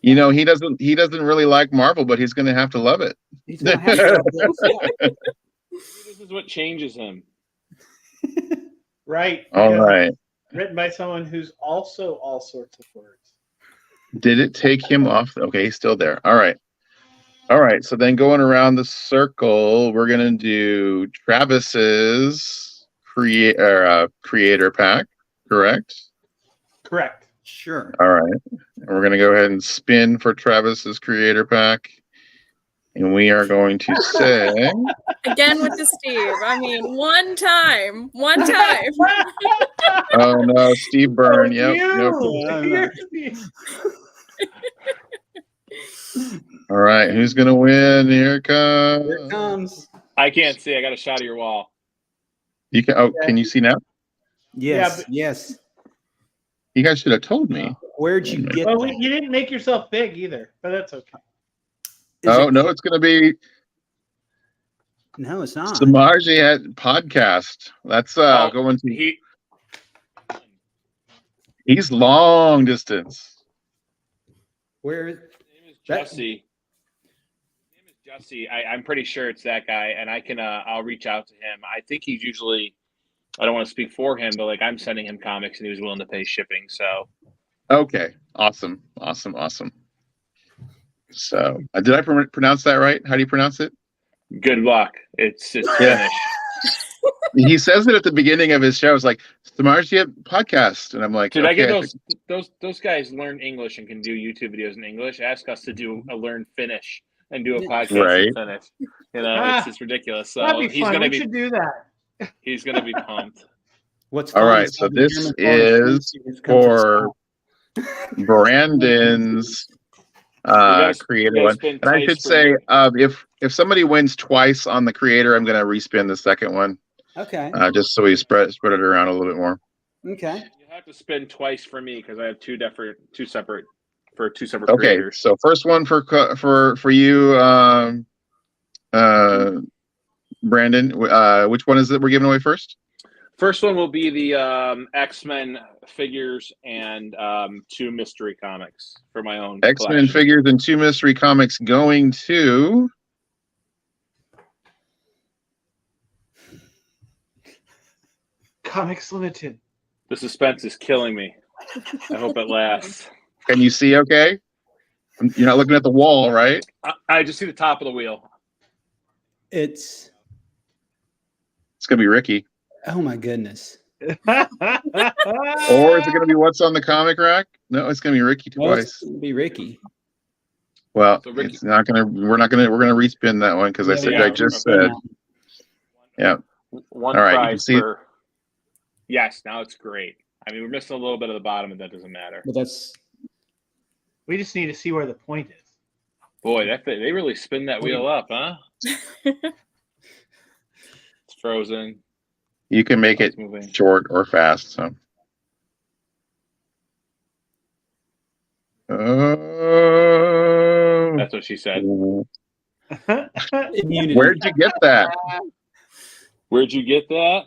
You know, he doesn't really like Marvel, but he's gonna have to love it. He's gonna have to love this. This is what changes him. Right. All Yeah. right. Written by someone who's also all sorts of words. Did it take him off? Okay, he's still there. All right. All right. So then going around the circle, we're gonna do Travis's creator pack, correct? Correct. Sure. All right. And we're going to go ahead and spin for Travis's creator pack. And we are going to say, Again with the Steve. I mean, one time. oh no, Steve Byrne. Yep. You. All right. Who's going to win? Here it comes. Here it comes. I can't see. I got a shot of your wall. You can, oh, can you see now? Yes. Yeah, but- yes. You guys should have told me. Where'd you get Well, that? you didn't make yourself big either, but that's okay. Is Oh, it- no, it's going to be No, it's not. Samaji at podcast. That's Oh, going to, He he's long distance. Where? His name is That- Jesse. His name is Jesse. I'm pretty sure it's that guy, and I can I'll reach out to him. I think he's usually, I don't want to speak for him, but like I'm sending him comics and he was willing to pay shipping. So Okay. Awesome. So, did I pronounce that right? How do you pronounce it? Good luck. It's Yeah. finished. He says it at the beginning of his show. It's like Smartia podcast, and I'm like, Dude, I okay, get those guys learn English and can do YouTube videos in English. Ask us to do a learn Finnish and do a podcast Right. in Finnish. You know, it's ridiculous. So That'd be he's fun. gonna We be should do that. he's gonna be pumped. What's All fun right, is so how the this German foreign is students come to the for South. Brandon's creator gotta one. spin And I twice should for say, me. if somebody wins twice on the creator, I'm gonna respin the second one, Okay. just so we spread it around a little bit more. Okay. You have to spin twice for me because I have two separate Okay, creators. so first one for you, Brandon. Which one is it we're giving away first? First one will be the XMen figures and 2 mystery comics for my own XMen collection. figures and 2 mystery comics going to Comics Limited. The suspense is killing me. I hope it lasts. Can you see okay? You're not looking at the wall, right? I just see the top of the wheel. It's It's gonna be Ricky. oh my goodness. Or is it gonna be what's on the comic rack? No, it's gonna be Ricky Oh, it's twice. gonna be Ricky. Well, So Ricky- it's not gonna. We're gonna respin that one because I said yeah, I just okay. said. Yeah. One All right, you can prize see- for. Yes, now it's great. I mean, we're missing a little bit of the bottom, and that doesn't matter. But that's We just need to see where the point is. Boy, they really spin that wheel up, huh? It's frozen. You can make it It's moving. short or fast. So. Oh. That's what she said. immunity. Where'd you get that? Where'd you get that?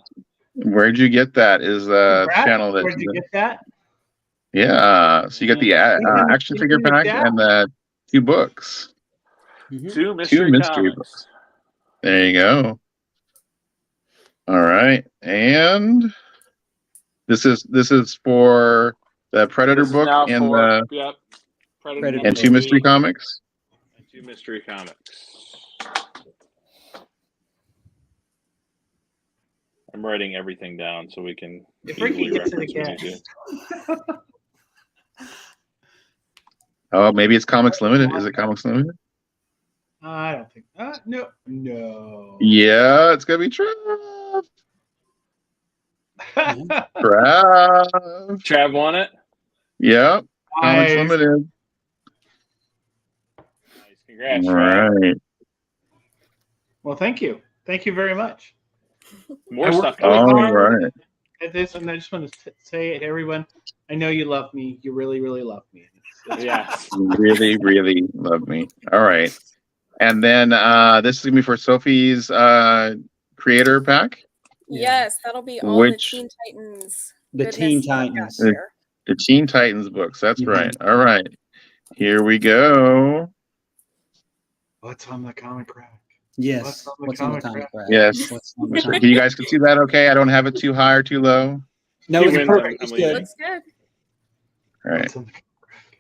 Where'd you get that? Is the Brad, channel that? Where'd you get that? Yeah. So you got the action figure pack and the 2 books. Mhm. 2 mystery mystery comics. There you go. All right, and this is for the Predator This is book now and for, yep, Predator number and 2 mystery 3 comics. and 2 mystery comics. I'm writing everything down so we can If Ricky easily gets it reference when again. we do. Oh, maybe it's Comics Limited. Is it Comics Limited? I don't think. No. Yeah, it's gonna be Trav. Trav. Trav won it. Yeah, Comics Nice. Limited. Nice. Congrats, All Trav. right. Well, thank you. Thank you very much. More I worked stuff really coming. All hard right. at this, and I just want to say it, everyone. I know you love me. You really, really love me. Yes. Really, really love me. All right. And then this is gonna be for Sophie's creator pack. Yes, that'll be all Which- the Teen Titans. The goodness Teen from Titans. past year. The Teen Titans books. That's Mhm. right. All right. Here we go. What's on the comic rack? Yes. What's on the comic rack? Yes. What's on the Sure. comic You guys can see that okay? I don't have it too high or too low. No, You it's win, perfect. It's Emily. good. Looks good. All right. What's on the comic rack?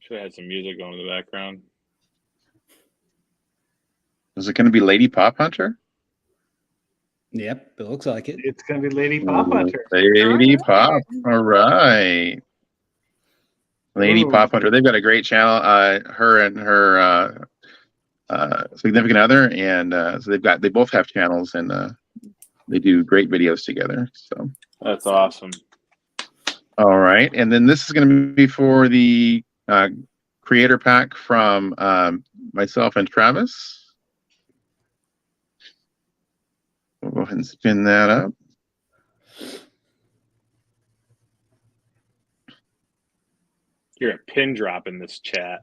Should have had some music going in the background. Is it going to be Lady Pop Hunter? Yep, it looks like it. It's gonna be Lady Pop Hunter. Lady Oh, Pop. All right. Lady Ooh. Pop Hunter. They've got a great channel. Her and her significant other, and so they both have channels, and they do great videos together. So. That's awesome. All right, and then this is going to be for the creator pack from myself and Travis. We'll go ahead and spin that up. You're a pin drop in this chat.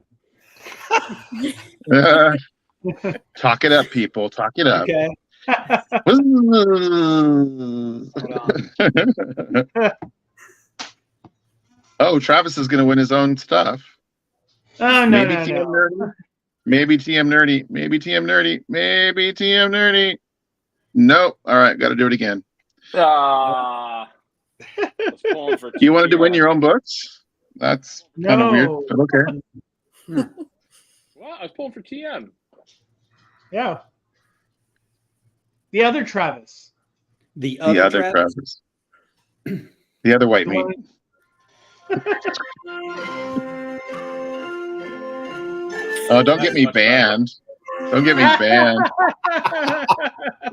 Talk it up, people. Talk it up. Okay. Oh, Travis is going to win his own stuff. Oh no, Maybe no, TM no. Nerdy. Maybe TM Nerdy. Maybe TM Nerdy. Maybe TM Nerdy. Nope. All right, got to do it again. Ah, was pulling for You wanted to win TM. your own books? That's kind of weird, No. but okay. Well, I was pulling for TM. Yeah. The other Travis. The The other Travis? Travis. The other white The meat. one- Oh, don't get me Much better. banned. Don't get me banned.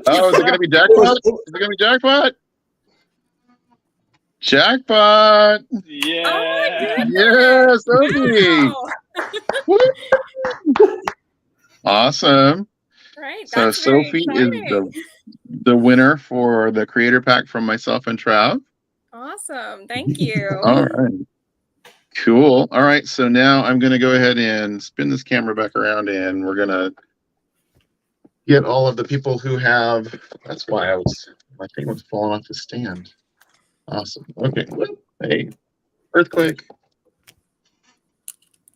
Oh, is it going to be jackpot? Is it going to be jackpot? Jackpot! Yeah. Oh my Yes, Sophie! Wow. Woo! Awesome. Right. So That's very Sophie exciting. is the winner for the creator pack from myself and Trav. Awesome. Thank you. All right. Cool. All right. So now I'm going to go ahead and spin this camera back around, and we're going to get all of the people who have. That's why my thing was falling off the stand. Awesome. Okay. Hey, earthquake.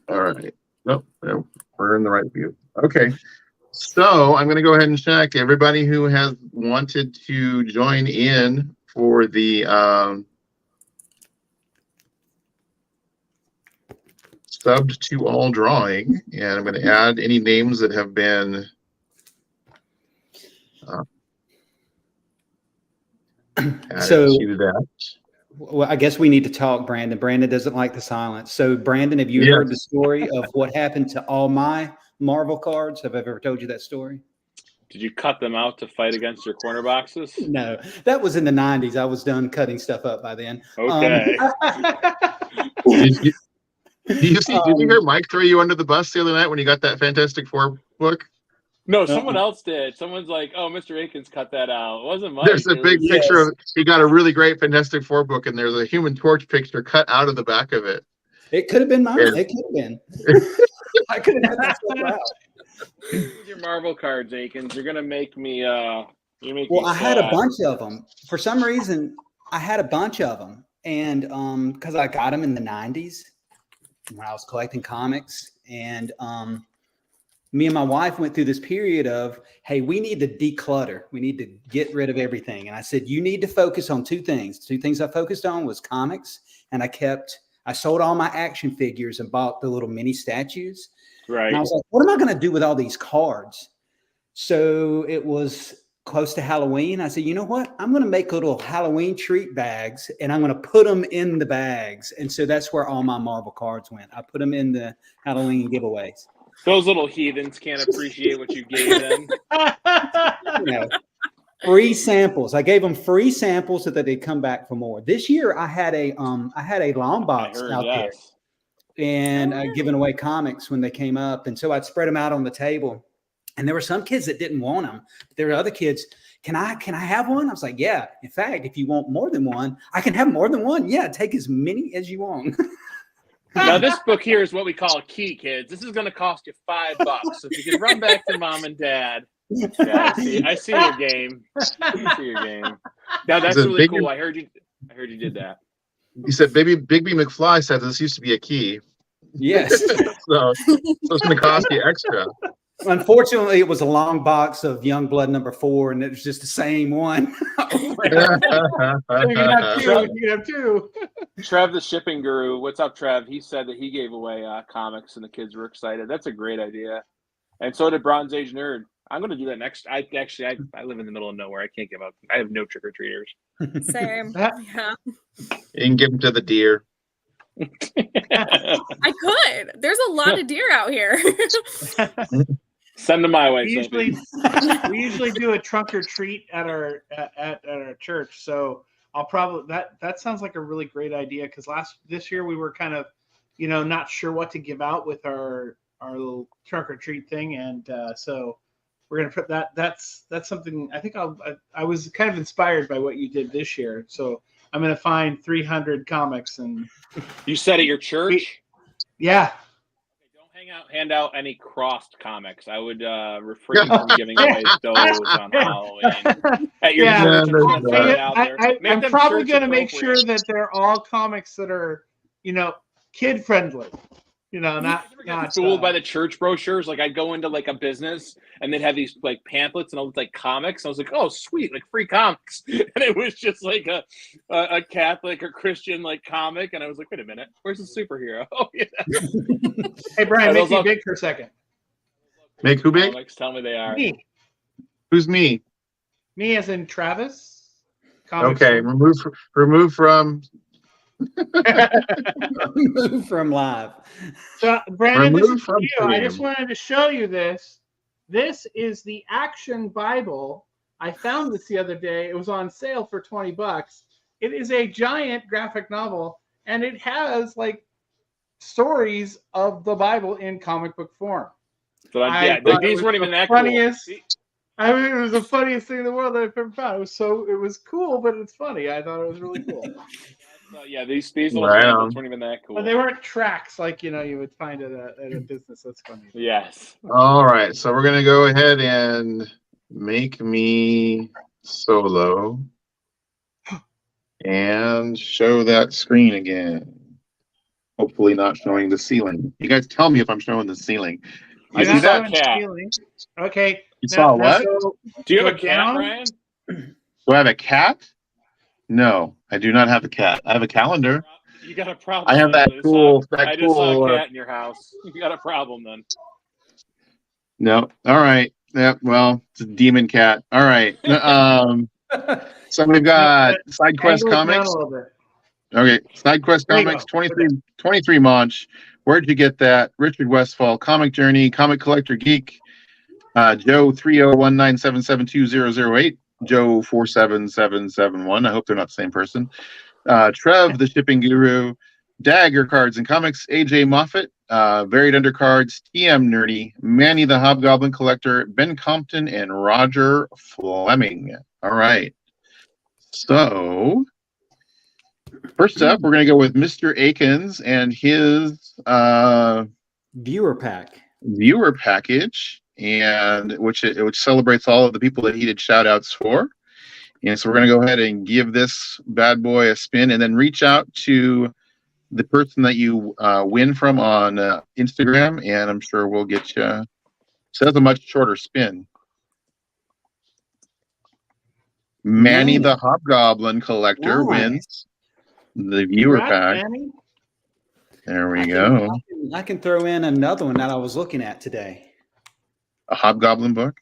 All right. Nope. No, we're in the right view. Okay. So I'm going to go ahead and check everybody who has wanted to join in for the subbed to all drawing, and I'm going to add any names that have been added So- to that. Well, I guess we need to talk, Brandon. Brandon doesn't like the silence. So, Brandon, have you Yes. heard the story of what happened to all my Marvel cards? Have I ever told you that story? Did you cut them out to fight against your corner boxes? No, that was in the 90s. I was done cutting stuff up by then. Okay. Did you hear Mike throw you under the bus the other night when you got that Fantastic Four book? No, someone else did. Someone's like, "Oh, Mr. Akins cut that out." It wasn't Mike. There's a It big was- picture of he got a really great Fantastic Four book, and there's a Human Torch picture cut out of the back of it. It could have been mine. Yeah. It could have been. I could have cut that stuff out. Use your Marvel cards, Akins. You're gonna make me. Well, I had a bunch of them. For some reason, I had a bunch of them. And because I got them in the 90s when I was collecting comics. And me and my wife went through this period of, hey, we need to declutter. We need to get rid of everything. And I said, you need to focus on two things. Two things I focused on was comics. And I sold all my action figures and bought the little mini statues. Right. And I was like, what am I going to do with all these cards? So it was close to Halloween. I said, you know what? I'm going to make little Halloween treat bags and I'm going to put them in the bags. And so that's where all my Marvel cards went. I put them in the Halloween giveaways. Those little heathens can't appreciate what you gave them. You know, free samples. I gave them free samples so that they'd come back for more. This year I had a long I box heard out there. yes. And giving away comics when they came up. And so I'd spread them out on the table. And there were some kids that didn't want them. But there were other kids, can I have one? I was like, yeah. In fact, if you want more than one, I can have more than one. Yeah, take as many as you want. Now this book here is what we call a key, kids. This is going to cost you $5. So if you can run back to mom and dad. Yeah, I see your game. I see your game. Now that's Is it really Bigby? cool. I heard you did that. He said, Bigby McFly said this used to be a key. Yes. So it's going to cost you extra. Unfortunately, it was a long box of Youngblood #4, and it was just the same one. You can have two. You can have two. Trev, the shipping guru. What's up, Trev? He said that he gave away comics and the kids were excited. That's a great idea. And so did Bronze Age Nerd. I'm going to do that next. I live in the middle of nowhere. I can't give up. I have no trick-or-treaters. Same. Yeah. You can give them to the deer. I could. There's a lot of deer out here. Send them my way. We Sophie. usually do a trunk or treat at our church. So I'll probably that sounds like a really great idea because this year we were kind of, not sure what to give out with our little trunk or treat thing, and so we're gonna put that's something. I think I was kind of inspired by what you did this year, so I'm gonna find 300 comics and You said at your church? yeah. Don't hand out any crossed comics. I would refrain from giving away those on Halloween. At your Yeah. church, I'm gonna throw it out there. Make I'm them probably church going to make sure appropriate. that they're all comics that are, kid friendly, You know, not fooled by the church brochures. Like I'd go into like a business and they'd have these like pamphlets and it looked like comics. I was like, oh sweet, like free comics. And it was just like a Catholic or Christian like comic. And I was like, wait a minute, where's the superhero? Oh yeah. Hey Brian, make me big for a second. Make who big? Comics, tell me they are. Me. Who's me? Me as in Travis. Comics Okay, remove from. Remove from live. So Brandon, this Remove is for from you. I stream. just wanted to show you this. This is the Action Bible. I found this the other day. It was on sale for $20. It is a giant graphic novel, and it has like stories of the Bible in comic book form. So yeah, these weren't even that funniest, cool. I mean, it was the funniest thing in the world that I've ever found. It was cool, but it's funny. I thought it was really cool. Yeah, these little Right pamphlets weren't even that cool. But they weren't tracks like you would find at a business. That's funny. Yes. All right, so we're gonna go ahead and make me solo and show that screen again. Hopefully not showing the ceiling. You guys tell me if I'm showing the ceiling. I You see saw that? a cat. Okay. You saw what? Do you have Go a cat, down. Brian? Do I have a cat? No, I do not have a cat. I have a calendar. You got a problem. I have then. that cool. I just saw a cat in your house. You got a problem then. No. All right. Yeah. Well, it's a demon cat. All right. So we've got Side Quest Angle it down Comics. a little bit. Okay. Side Quest There you Comics, go. 23 Munch. Where'd you get that? Richard Westfall, Comic Journey, Comic Collector Geek, Joe 30197720008, Joe 47771. I hope they're not the same person. Trev, the Shipping Guru, Dagger Cards and Comics, AJ Moffat, Varied Undercards, TM Nerdy, Manny the Hobgoblin Collector, Ben Compton, and Roger Fleming. All right. So, first up, we're going to go with Mr. Akins and his Viewer pack. viewer package, and which celebrates all of the people that he did shout outs for. And so we're going to go ahead and give this bad boy a spin and then reach out to the person that you win from on Instagram, and I'm sure we'll get you. So that's a much shorter spin. Manny the Hobgoblin Collector Nice. wins the viewer Congrats, pack. Manny. There we go. I can throw in another one that I was looking at today. A Hobgoblin book.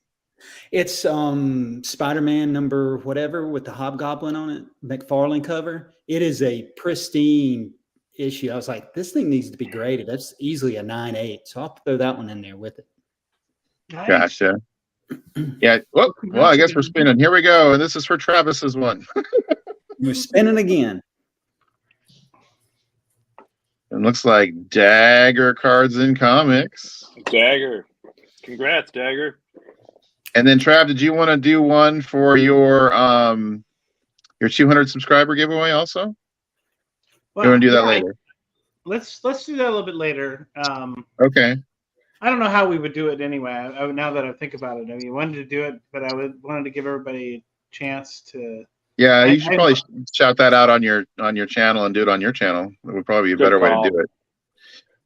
It's Spider-Man number whatever with the Hobgoblin on it, McFarlane cover. It is a pristine issue. I was like, this thing needs to be graded. That's easily a 9.8. So I'll throw that one in there with it. Nice. Gotcha. Yeah. Well, I guess we're spinning. Here we go. And this is for Travis's one. We're spinning again. It looks like Dagger Cards and Comics. Dagger. Congrats, Dagger. And then Trav, did you want to do one for your 200 subscriber giveaway also? Well, you want to do that yeah, later? Let's do that a little bit later. Okay. I don't know how we would do it anyway. Now that I think about it, I mean, wanted to do it, but wanted to give everybody a chance to. Yeah, you should probably shout that out on your channel and do it on your channel. It would probably be a better way to do it.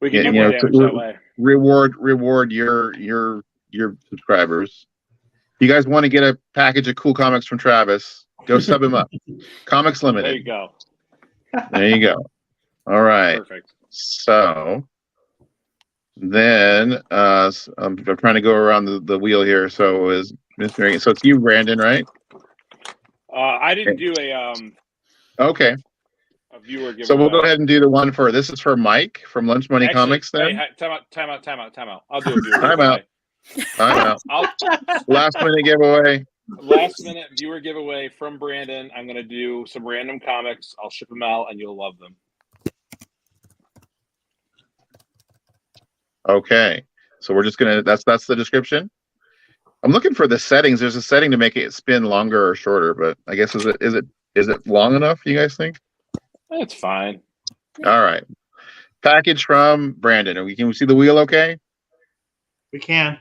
We can Yeah, do more damage that way. Reward your subscribers. If you guys want to get a package of cool comics from Travis, go sub him up. Comics Limited. There you go. There you go. All right. Perfect. So then I'm trying to go around the wheel here. So is Mr. So it's you, Brandon, right? I didn't do a Okay. viewer giveaway. So we'll go ahead and do the one for this is for Mike from Lunch Money Comics. Then Hey, time out. I'll do a viewer Time giveaway. out. Last minute giveaway. Last minute viewer giveaway from Brandon. I'm gonna do some random comics. I'll ship them out, and you'll love them. Okay. So we're just gonna. That's the description. I'm looking for the settings. There's a setting to make it spin longer or shorter, but I guess is it long enough? You guys think? That's fine. All right. Package from Brandon. Can we see the wheel? Okay. We can. As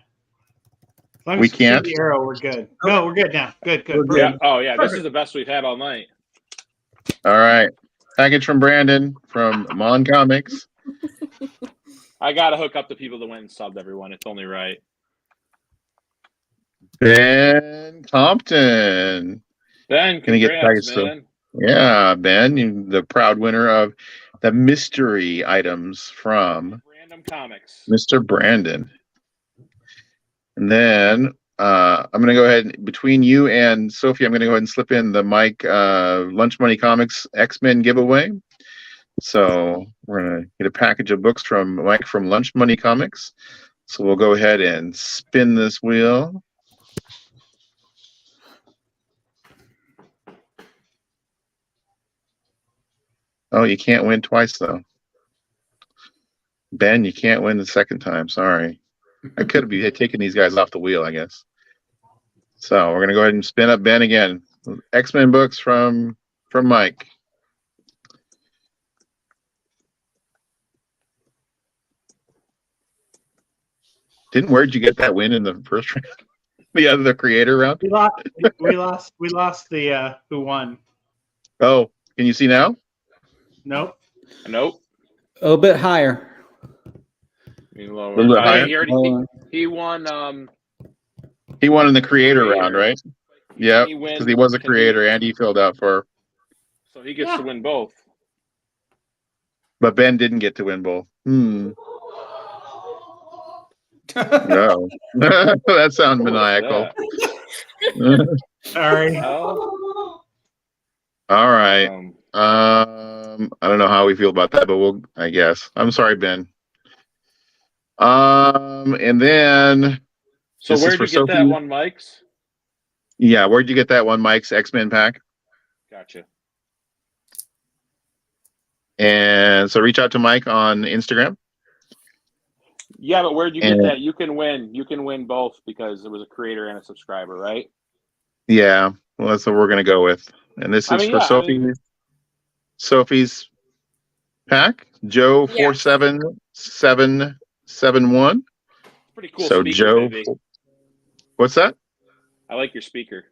long as We you see can't? The arrow, we're good. No, we're good now. Good. We're Yeah. good. Oh yeah. This Perfect. is the best we've had all night. All right. Package from Brandon from Mon Comics. I gotta hook up the people that went and subbed everyone. It's only right. Ben Compton. Ben, Gonna get congrats, tagged, man. Yeah, Ben, the proud winner of the mystery items from Random Comics. Mr. Brandon. And then I'm going to go ahead, between you and Sophie, I'm going to go ahead and slip in the Mike Lunch Money Comics X-Men giveaway. So we're going to get a package of books from Mike from Lunch Money Comics. So we'll go ahead and spin this wheel. Oh, you can't win twice, though. Ben, you can't win the second time. Sorry. I could have taken these guys off the wheel, I guess. So we're going to go ahead and spin up Ben again. X-Men books from Mike. Where'd you get that win in the first round? The creator round? We lost the who won. Oh, can you see now? Nope. Nope. A little bit higher. A little bit higher? He won. He won in the creator round, right? Yeah, because he was a creator and he filled out for. So he gets to win both. But Ben didn't get to win both. No. That sounds maniacal. Sorry. All right. I don't know how we feel about that, but I guess. I'm sorry, Ben. And then. So where'd you get that one, Mike's? Yeah, where'd you get that one, Mike's X-Men pack? Gotcha. And so reach out to Mike on Instagram. Yeah, but where'd you get that? You can win. You can win both because it was a creator and a subscriber, right? Yeah, well, that's what we're gonna go with. And this is for Sophie. Sophie's pack, Joe 47771. Pretty cool. So speaker, Joe, baby. What's that? I like your speaker.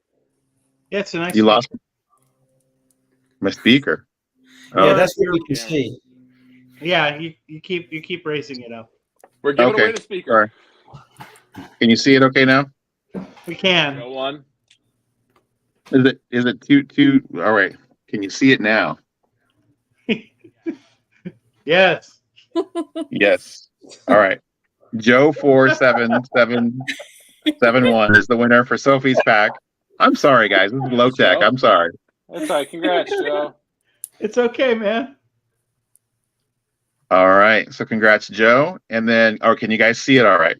Yeah, it's a nice. You lost my speaker. Oh. Yeah, that's what we can see. Yeah, you keep raising it up. We're giving away the speaker. Sorry. Can you see it okay now? We can. Go on. Is it two? All right. Can you see it now? Yes. Yes. All right. Joe 47771 is the winner for Sophie's pack. I'm sorry, guys. This is low tech. I'm sorry. That's all right. Congrats, Joe. It's okay, man. All right. So congrats, Joe. And then, can you guys see it all right?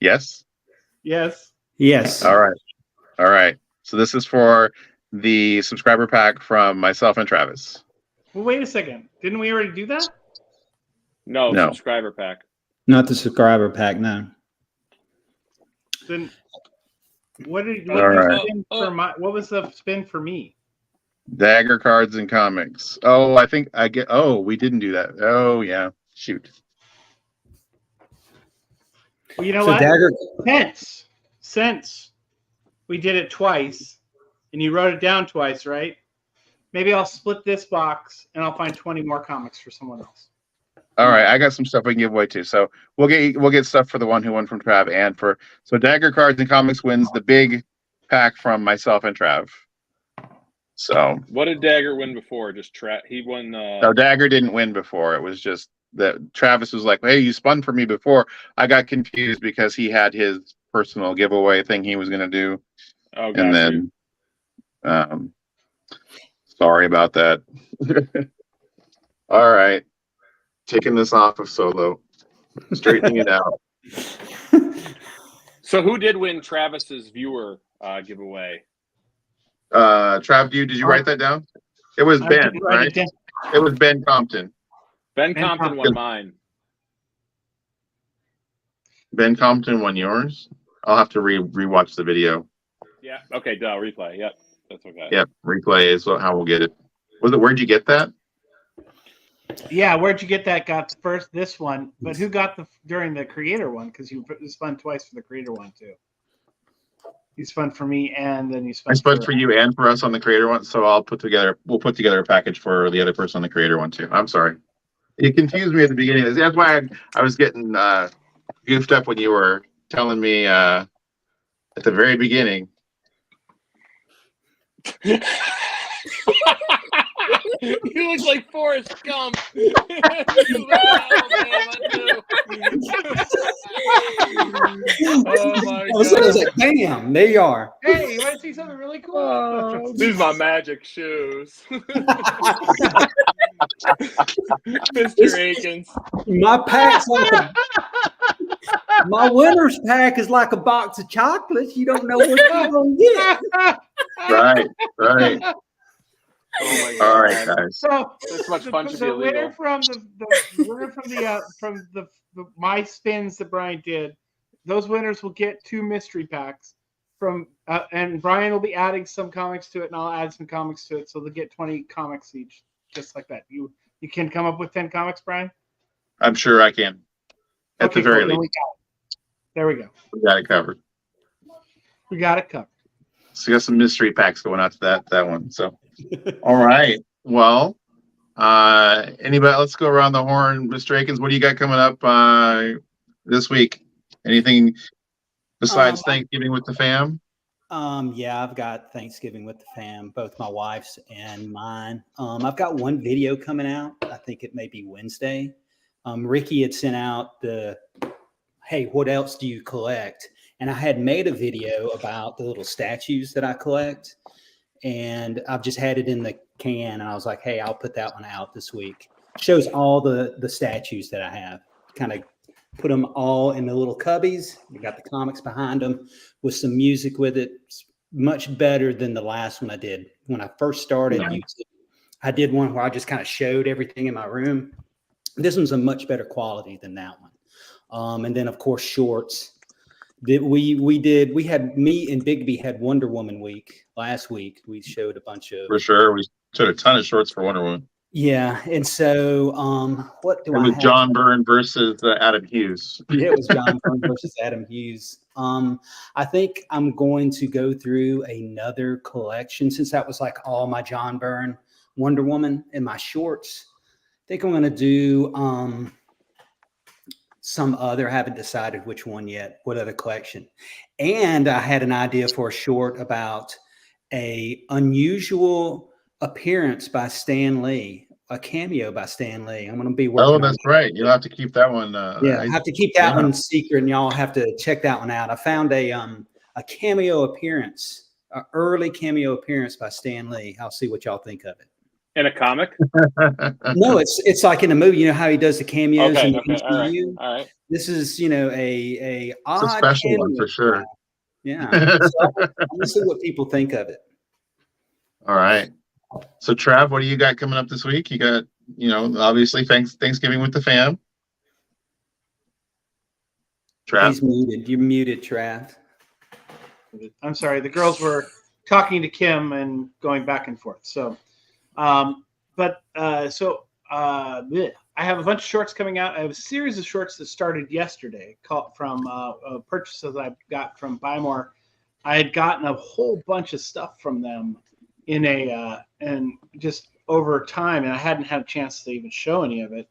Yes? Yes. Yes. All right. All right. So this is for the subscriber pack from myself and Travis. Well, wait a second. Didn't we already do that? No, subscriber pack. Not the subscriber pack, no. Then what was the spin for me? Dagger cards and comics. Oh, we didn't do that. Oh yeah. Shoot. Well, you know So what? Dagger. Since we did it twice and you wrote it down twice, right? Maybe I'll split this box and I'll find 20 more comics for someone else. All right, I got some stuff we can give away too. So we'll get stuff for the one who won from Trav and so Dagger Cards and Comics wins the big pack from myself and Trav. So what did Dagger win before? Just he won. No, Dagger didn't win before. It was just that Travis was like, "Hey, you spun for me before." I got confused because he had his personal giveaway thing he was going to do, and then, sorry about that. All right. Taking this off of Solo, straightening it out. So who did win Travis's viewer giveaway? Trav, did you write that down? It was Ben, right? It was Ben Compton. Ben Compton won mine. Ben Compton won yours? I'll have to rewatch the video. Yeah. Okay. Replay. Yep. That's okay. Yep. Replay is how we'll get it. Where'd you get that? Yeah, where'd you get that? Got first this one, but who got during the creator one? Because you spun twice for the creator one too. You spun for me, and then you spun. I spun for you and for us on the creator one. So we'll put together a package for the other person on the creator one too. I'm sorry. You confused me at the beginning. That's why I was getting goofed up when you were telling me at the very beginning. You look like Forrest Gump. Oh my I was god! like, bam, there you are. Hey, you want to see something really cool? Oh, these are my magic shoes, Mr. Akins. My pack's like my winner's pack is like a box of chocolates. You don't know what you're gonna get. Right. Oh my All god! right, guys. So This much fun should be the winner illegal. from the my spins that Brian did, those winners will get 2 mystery packs from and Brian will be adding some comics to it, and I'll add some comics to it, so they'll get 20 comics each, just like that. You can come up with 10 comics, Brian? I'm sure I can. At the very cool. least. There we go. We got it covered. We got it covered. So we got some mystery packs going out to that one. So, all right. Well, anybody? Let's go around the horn. Mr. Akins, what do you got coming up this week? Anything besides Thanksgiving with the fam? Yeah, I've got Thanksgiving with the fam, both my wife's and mine. I've got one video coming out. I think it may be Wednesday. Ricky had sent out hey, what else do you collect? And I had made a video about the little statues that I collect, and I've just had it in the can, and I was like, hey, I'll put that one out this week. Shows all the statues that I have. Kind of put them all in the little cubbies. We got the comics behind them with some music with it. It's much better than the last one I did. When I first started YouTube, I did one where I just kind of showed everything in my room. This one's a much better quality than that one. And then, of course, shorts. Me and Bigby had Wonder Woman week last week. We showed a bunch of. For sure. We showed a ton of shorts for Wonder Woman. Yeah. And so what do I have? John Byrne versus Adam Hughes. Yeah, it was John Byrne versus Adam Hughes. I think I'm going to go through another collection since that was like all my John Byrne Wonder Woman in my shorts. I think I'm going to do some other, haven't decided which one yet, what other collection. And I had an idea for a short about a unusual appearance by Stan Lee, a cameo by Stan Lee. I'm going to be working. Oh, that's right. You'll have to keep that one. I have to keep that one secret, and y'all have to check that one out. I found a cameo appearance, an early cameo appearance by Stan Lee. I'll see what y'all think of it. In a comic? No, it's like in a movie. You know how he does the cameos in the MCU? All right. This is, a odd special one for sure. Yeah. So let's see what people think of it. All right. So Trav, what do you got coming up this week? You got, obviously Thanksgiving with the fam. Trav. He's muted. You're muted, Trav. I'm sorry. The girls were talking to Kim and going back and forth. So, I have a bunch of shorts coming out. I have a series of shorts that started yesterday from purchases I got from Buy More. I had gotten a whole bunch of stuff from them and just over time, and I hadn't had a chance to even show any of it.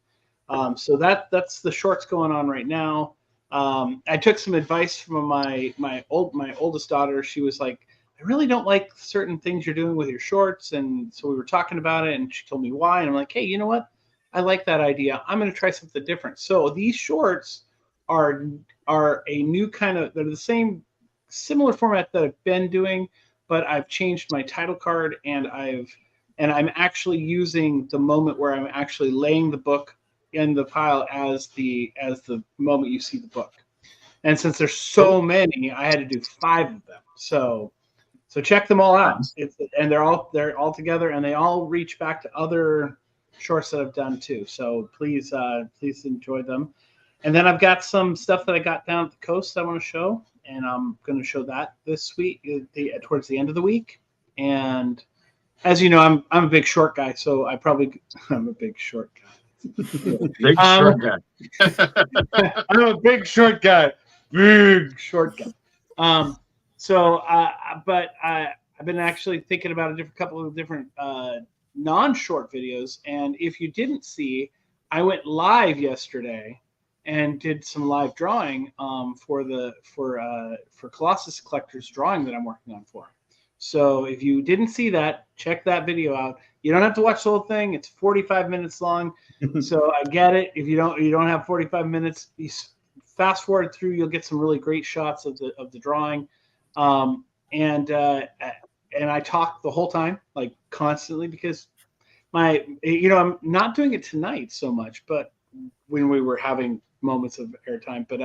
So that's the shorts going on right now. I took some advice from my oldest daughter. She was like, I really don't like certain things you're doing with your shorts. And so we were talking about it, and she told me why. And I'm like, hey, you know what? I like that idea. I'm going to try something different. So these shorts are a new they're the same, similar format that I've been doing, but I've changed my title card, and I'm actually using the moment where I'm actually laying the book in the pile as the moment you see the book. And since there's so many, I had to do 5 of them. So check them all out. They're all together, and they all reach back to other shorts that I've done too. So please enjoy them. And then I've got some stuff that I got down at the coast I want to show, and I'm going to show that this week, towards the end of the week. And as you know, I'm a big short guy, so I'm a big short guy. Big short guy. I'm a big short guy. Big short guy. But I've been actually thinking about a couple of different non-short videos. And if you didn't see, I went live yesterday and did some live drawing for Colossus Collector's drawing that I'm working on for. So if you didn't see that, check that video out. You don't have to watch the whole thing. It's 45 minutes long. So I get it. If you don't have 45 minutes, you fast forward through, you'll get some really great shots of the drawing. And I talk the whole time, like constantly, because I'm not doing it tonight so much, but when we were having moments of airtime, but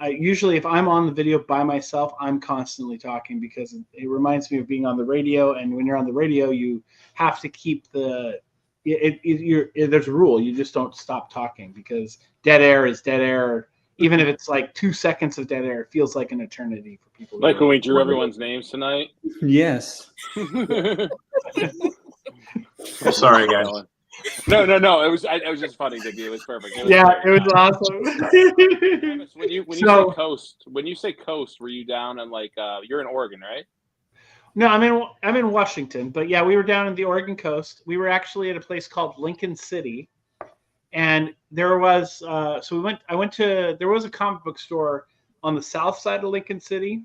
I usually, if I'm on the video by myself, I'm constantly talking because it reminds me of being on the radio. And when you're on the radio, you have to keep there's a rule. You just don't stop talking because dead air is dead air. Even if it's like 2 seconds of dead air, it feels like an eternity for people. Like when we drew everyone's names tonight. Yes. Sorry, guys. No. It was just funny, Bigby. It was perfect. It was awesome. When you say coast, were you down in you're in Oregon, right? No, I'm in Washington, but yeah, we were down in the Oregon coast. We were actually at a place called Lincoln City, and there was there was a comic book store on the south side of Lincoln City,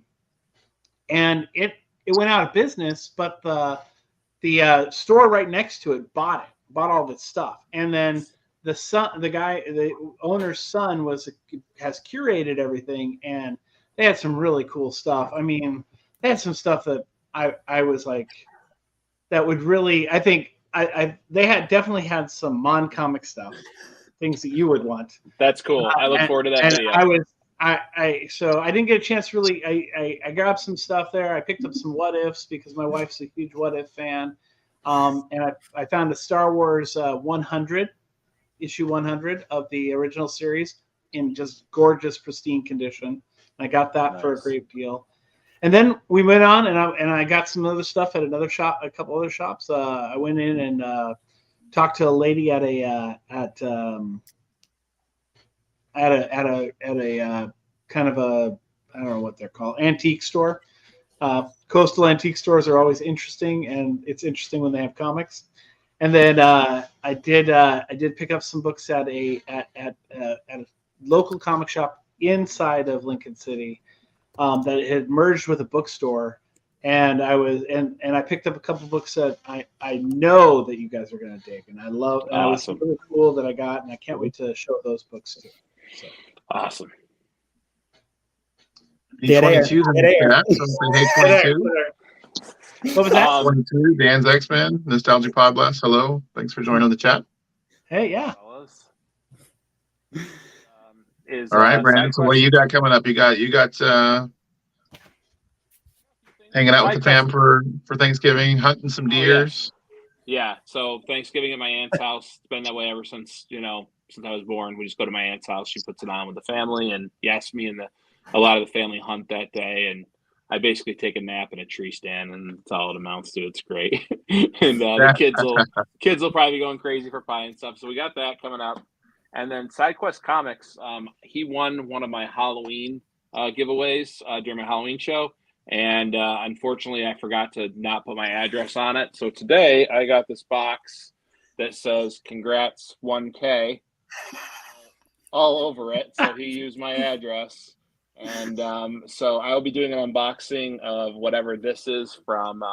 and it went out of business, but the store right next to it bought all of its stuff, and then the owner's son has curated everything, and they had some really cool stuff. I mean, they had some stuff that I was like, that would really, I think they definitely had some comic stuff, things that you would want. That's cool. I look forward to that video. So I didn't get a chance to really. I grabbed some stuff there. I picked up some What Ifs because my wife's a huge What If fan. And I found a Star Wars 100, issue 100 of the original series in just gorgeous, pristine condition. I got that for a great deal. And then we went on, and I got some other stuff at another shop, a couple other shops. I went in and talked to a lady at a kind of a, I don't know what they're called, antique store. Coastal antique stores are always interesting, and it's interesting when they have comics. And then I did pick up some books at a local comic shop inside of Lincoln City that had merged with a bookstore. And I picked up a couple books that I know that you guys are going to dig, and I love. And awesome. It was really cool that I got, and I can't wait to show those books too. So. Awesome. Dead air. 22 What was that? 22, Dan's X-Men, Nostalgia Pod Blast. Hello. Thanks for joining on the chat. Hey, yeah. All right, Brandon. So what do you got coming up? You got hanging out with the fam for Thanksgiving, hunting some deers. Yeah. So Thanksgiving at my aunt's house. It's been that way ever since I was born. We just go to my aunt's house. She puts it on with the family, and yes, me and a lot of the family hunt that day, and I basically take a nap in a tree stand, and that's all it amounts to. It's great. And the kids will probably be going crazy for pie and stuff. So we got that coming up. And then SideQuest Comics, he won one of my Halloween giveaways during my Halloween show. And unfortunately, I forgot to not put my address on it. So today I got this box that says, "Congrats 1K," all over it. So he used my address. And so I'll be doing an unboxing of whatever this is from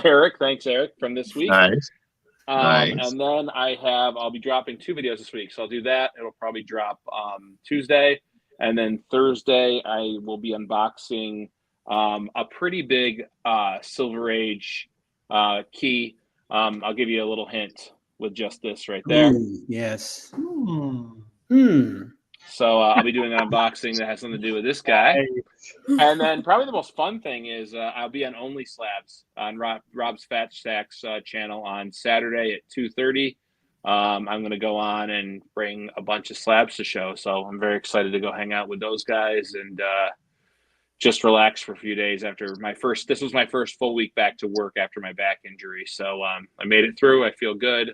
Eric. Thanks, Eric, from this week. Nice. Nice. And then I'll be dropping 2 videos this week. So I'll do that. It'll probably drop Tuesday. And then Thursday, I will be unboxing a pretty big Silver Age key. I'll give you a little hint with just this right there. Yes. So I'll be doing an unboxing that has something to do with this guy. And then probably the most fun thing is I'll be on Only Slabs on Rob's Fat Stacks channel on Saturday at 2:30. I'm going to go on and bring a bunch of slabs to show. So I'm very excited to go hang out with those guys and just relax for a few days after this was my first full week back to work after my back injury. So I made it through. I feel good.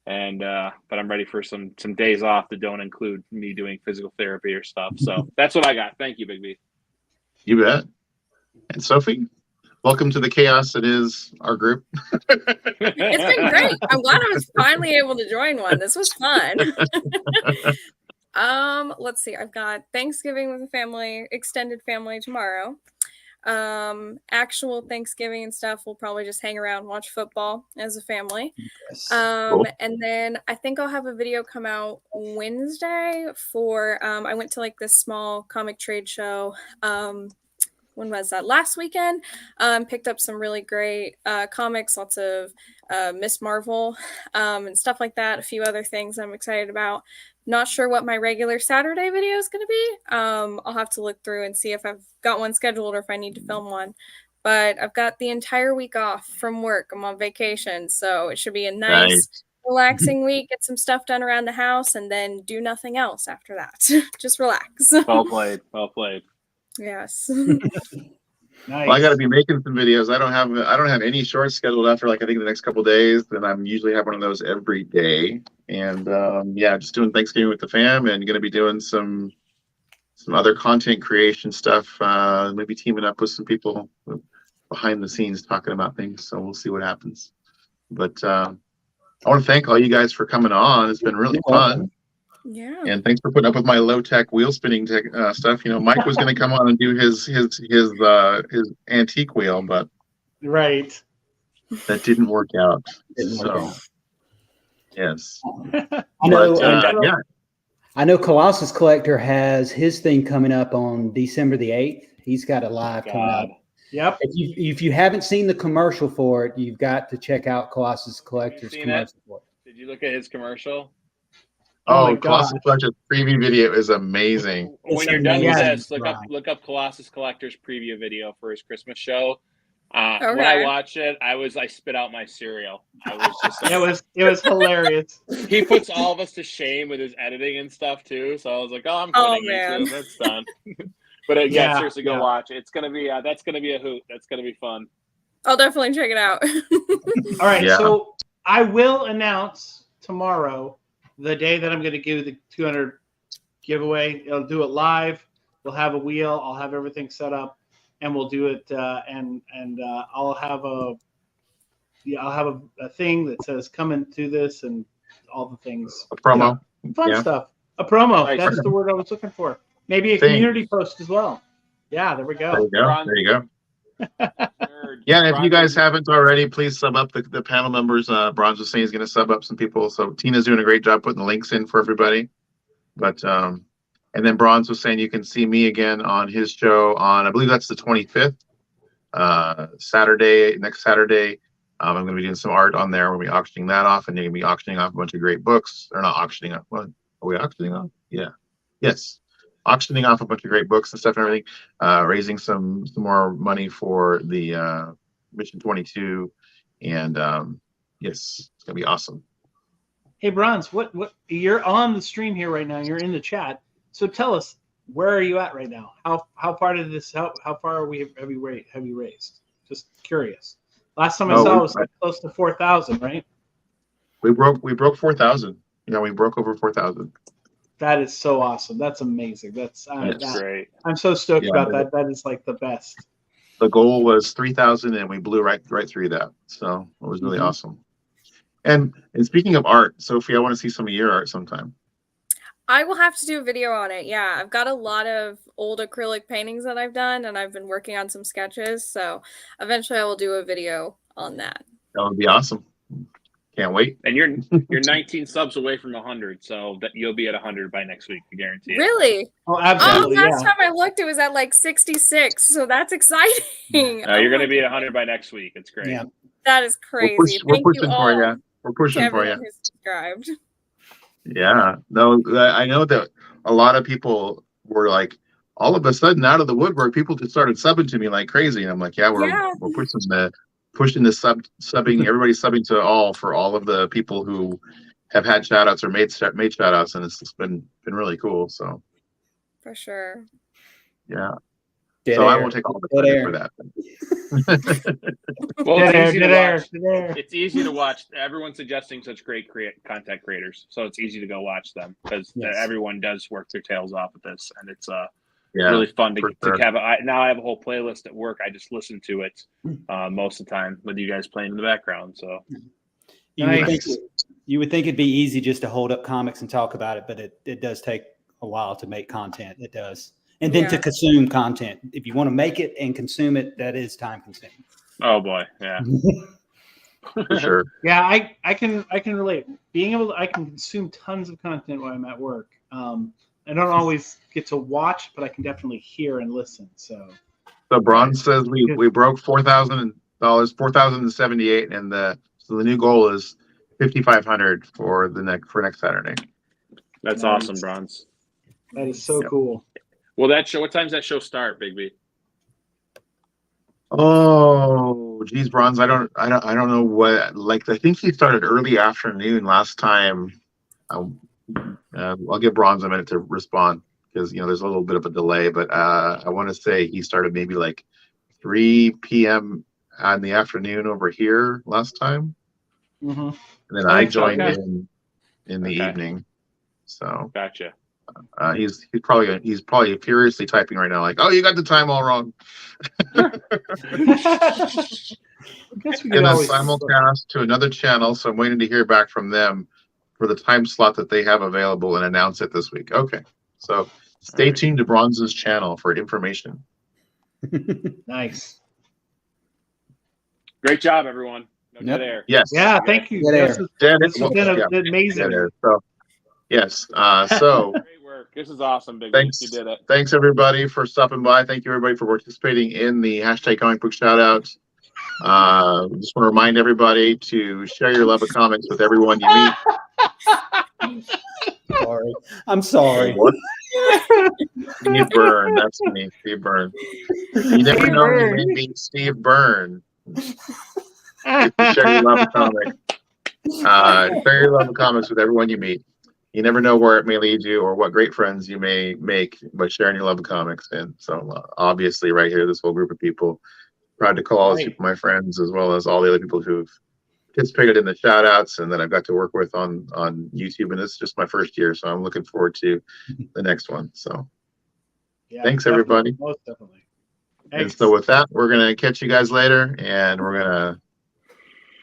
And but I'm ready for some days off that don't include me doing physical therapy or stuff. So that's what I got. Thank you, Bigby. You bet. And Sophie? welcome to the chaos that is our group. It's been great. I'm glad I was finally able to join one. This was fun. Let's see. I've got Thanksgiving with the family, extended family tomorrow. Actual Thanksgiving and stuff, we'll probably just hang around, watch football as a family. Yes. Cool. And then I think I'll have a video come out Wednesday for I went to like this small comic trade show. When was that? Last weekend. Picked up some really great comics, lots of Miss Marvel and stuff like that. A few other things I'm excited about. Not sure what my regular Saturday video is going to be. I'll have to look through and see if I've got one scheduled or if I need to film one. But I've got the entire week off from work. I'm on vacation, so it should be a nice, relaxing week. Get some stuff done around the house, and then do nothing else after that. Just relax. Well played. Well played. Yes. Nice. Well, I got to be making some videos. I don't have any shorts scheduled after like I think the next couple of days. And I'm usually have one of those every day. And yeah, just doing Thanksgiving with the fam, and going to be doing some other content creation stuff. Maybe teaming up with some people behind the scenes talking about things. So we'll see what happens. But I want to thank all you guys for coming on. It's been really fun. Yeah. And thanks for putting up with my low-tech wheel spinning stuff. You know, Mike was going to come on and do his antique wheel, but Right. that didn't work out. Didn't work out. Yes. I know. But, yeah. I know Colossus Collector has his thing coming up on December the 8th. He's got a live coming up. Yep. If you haven't seen the commercial for it, you've got to check out Colossus Collector's commercial for it. Did you look at his commercial? Oh, Colossus Collector's preview video is amazing. When you're done with amazing. this, look up Colossus Collector's preview video for his Christmas show. When Okay. I watched it, I spit out my cereal. I was just like, It was hilarious. he puts all of us to shame with his editing and stuff too. So I was like, I'm Oh, quitting man. YouTube. That's done. But yeah, Yeah, seriously, go yeah. watch it. It's gonna be that's gonna be a hoot. That's gonna be fun. I'll definitely check it out. All right, Yeah. so I will announce tomorrow the day that I'm going to give the 200 giveaway. I'll do it live. We'll have a wheel. I'll have everything set up, and we'll do it. And I'll have a thing that says "come into this" and all the things. A promo. Fun Yeah. stuff. A promo. Nice. That's the word I was looking for. Maybe a Thing. community post as well. Yeah, there we There go. you go. Ron- There you go. Nerd. Yeah, and if you Ron- guys haven't already, please sub up the panel members. Bronze was saying he's going to sub up some people. So Tina's doing a great job putting the links in for everybody. But and then Bronze was saying you can see me again on his show on, I believe that's the 25th, next Saturday. I'm going to be doing some art on there. We'll be auctioning that off, and you're going to be auctioning off a bunch of great books. Or not auctioning off. What? Are we auctioning off? Yeah. Yes. Auctioning off a bunch of great books and stuff and everything, raising some more money for the Mission 22, and yes, it's gonna be awesome. Hey, Bronze, what you're on the stream here right now. You're in the chat. So tell us, where are you at right now? How part of this? How far have you raised? Just curious. Last time I saw it was like close to 4,000, right? We broke 4,000. Yeah, we broke over 4,000. That is so awesome. That's amazing. That's Great. I'm so stoked Yeah, about that. That is like the best. The goal was 3,000, and we blew right through that. So it was really awesome. And speaking of art, Sophie, I want to see some of your art sometime. I will have to do a video on it. Yeah, I've got a lot of old acrylic paintings that I've done, and I've been working on some sketches. So eventually I will do a video on that. That would be awesome. Can't wait. And you're 19 subs away from 100, so that you'll be at 100 by next week. I guarantee it. Really? Oh, Oh, absolutely. last Yeah. time I looked, it was at like 66. So that's exciting. You're going to be at 100 by next week. It's great. Yeah. That is crazy. We're Thank pushing you for all you. We're pushing to for you. everyone who's subscribed. Yeah, no, I know that a lot of people were like, all of a sudden out of the woodwork, people just started subbing to me like crazy, and I'm like, yeah, we're pushing the subbing, everybody's subbing to all for all of the people who have had shout outs or made shout outs, and it's been really cool. So For sure. yeah, Dead so I air. won't take all the Dead credit air. for that. Well, Dead air, it's easy to dead air, watch. dead air. It's easy to watch. Everyone's suggesting such great content creators, so it's easy to go watch them because Yes. everyone does work their tails off with this, and it's Yeah, really fun for to sure. have. Now I have a whole playlist at work. I just listen to it most of the time with you guys playing in the background. So you would think it'd be easy just to hold up comics and talk about it, but it does take a while to make content. It does. And then to consume content. If you want to make it and consume it, that is time consuming. Oh boy, yeah. For sure. Yeah, I can relate. Being able to, I can consume tons of content while I'm at work. I don't always get to watch, but I can definitely hear and listen. So Bronze says we broke $4,000, 4,078, and the new goal is 5,500 for next Saturday. That's awesome, Bronze. That is so cool. Well, that show. What time's that show start, Bigby? Oh, geez, Bronze. I don't know what. Like, I think he started early afternoon last time. I'll give Bronze a minute to respond because there's a little bit of a delay, but I want to say he started maybe like 3 p.m. in the afternoon over here last time, and then I joined in the evening. So gotcha. He's probably furiously typing right now, like, "Oh, you got the time all wrong." I guess we and then always simulcast to another channel, so I'm waiting to hear back from them for the time slot that they have available and announce it this week. Okay, so stay tuned to Bronze's channel for information. Nice. Great job, everyone. No dead air. Yes. Yeah, thank you. This has been amazing. So, yes. So great work. This is awesome, Bigby. Thanks. You did it. Thanks everybody for stopping by. Thank you everybody for participating in the hashtag comic book shoutouts. Just want to remind everybody to share your love of comics with everyone you meet. Sorry. I'm sorry. What? Steve Byrne. That's me, Steve Byrne. You never know you may meet Steve Byrne. Share your love of comics. Share your love of comics with everyone you meet. You never know where it may lead you or what great friends you may make by sharing your love of comics. And so obviously right here, this whole group of people, proud to call all these people my friends, as well as all the other people who've participated in the shout outs and that I've got to work with on YouTube. And this is just my first year, so I'm looking forward to the next one. So thanks everybody. Most definitely. And so with that, we're going to catch you guys later and we're going to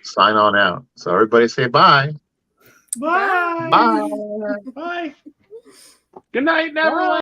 sign on out. So everybody say bye. Bye. Bye. Bye. Good night, everyone.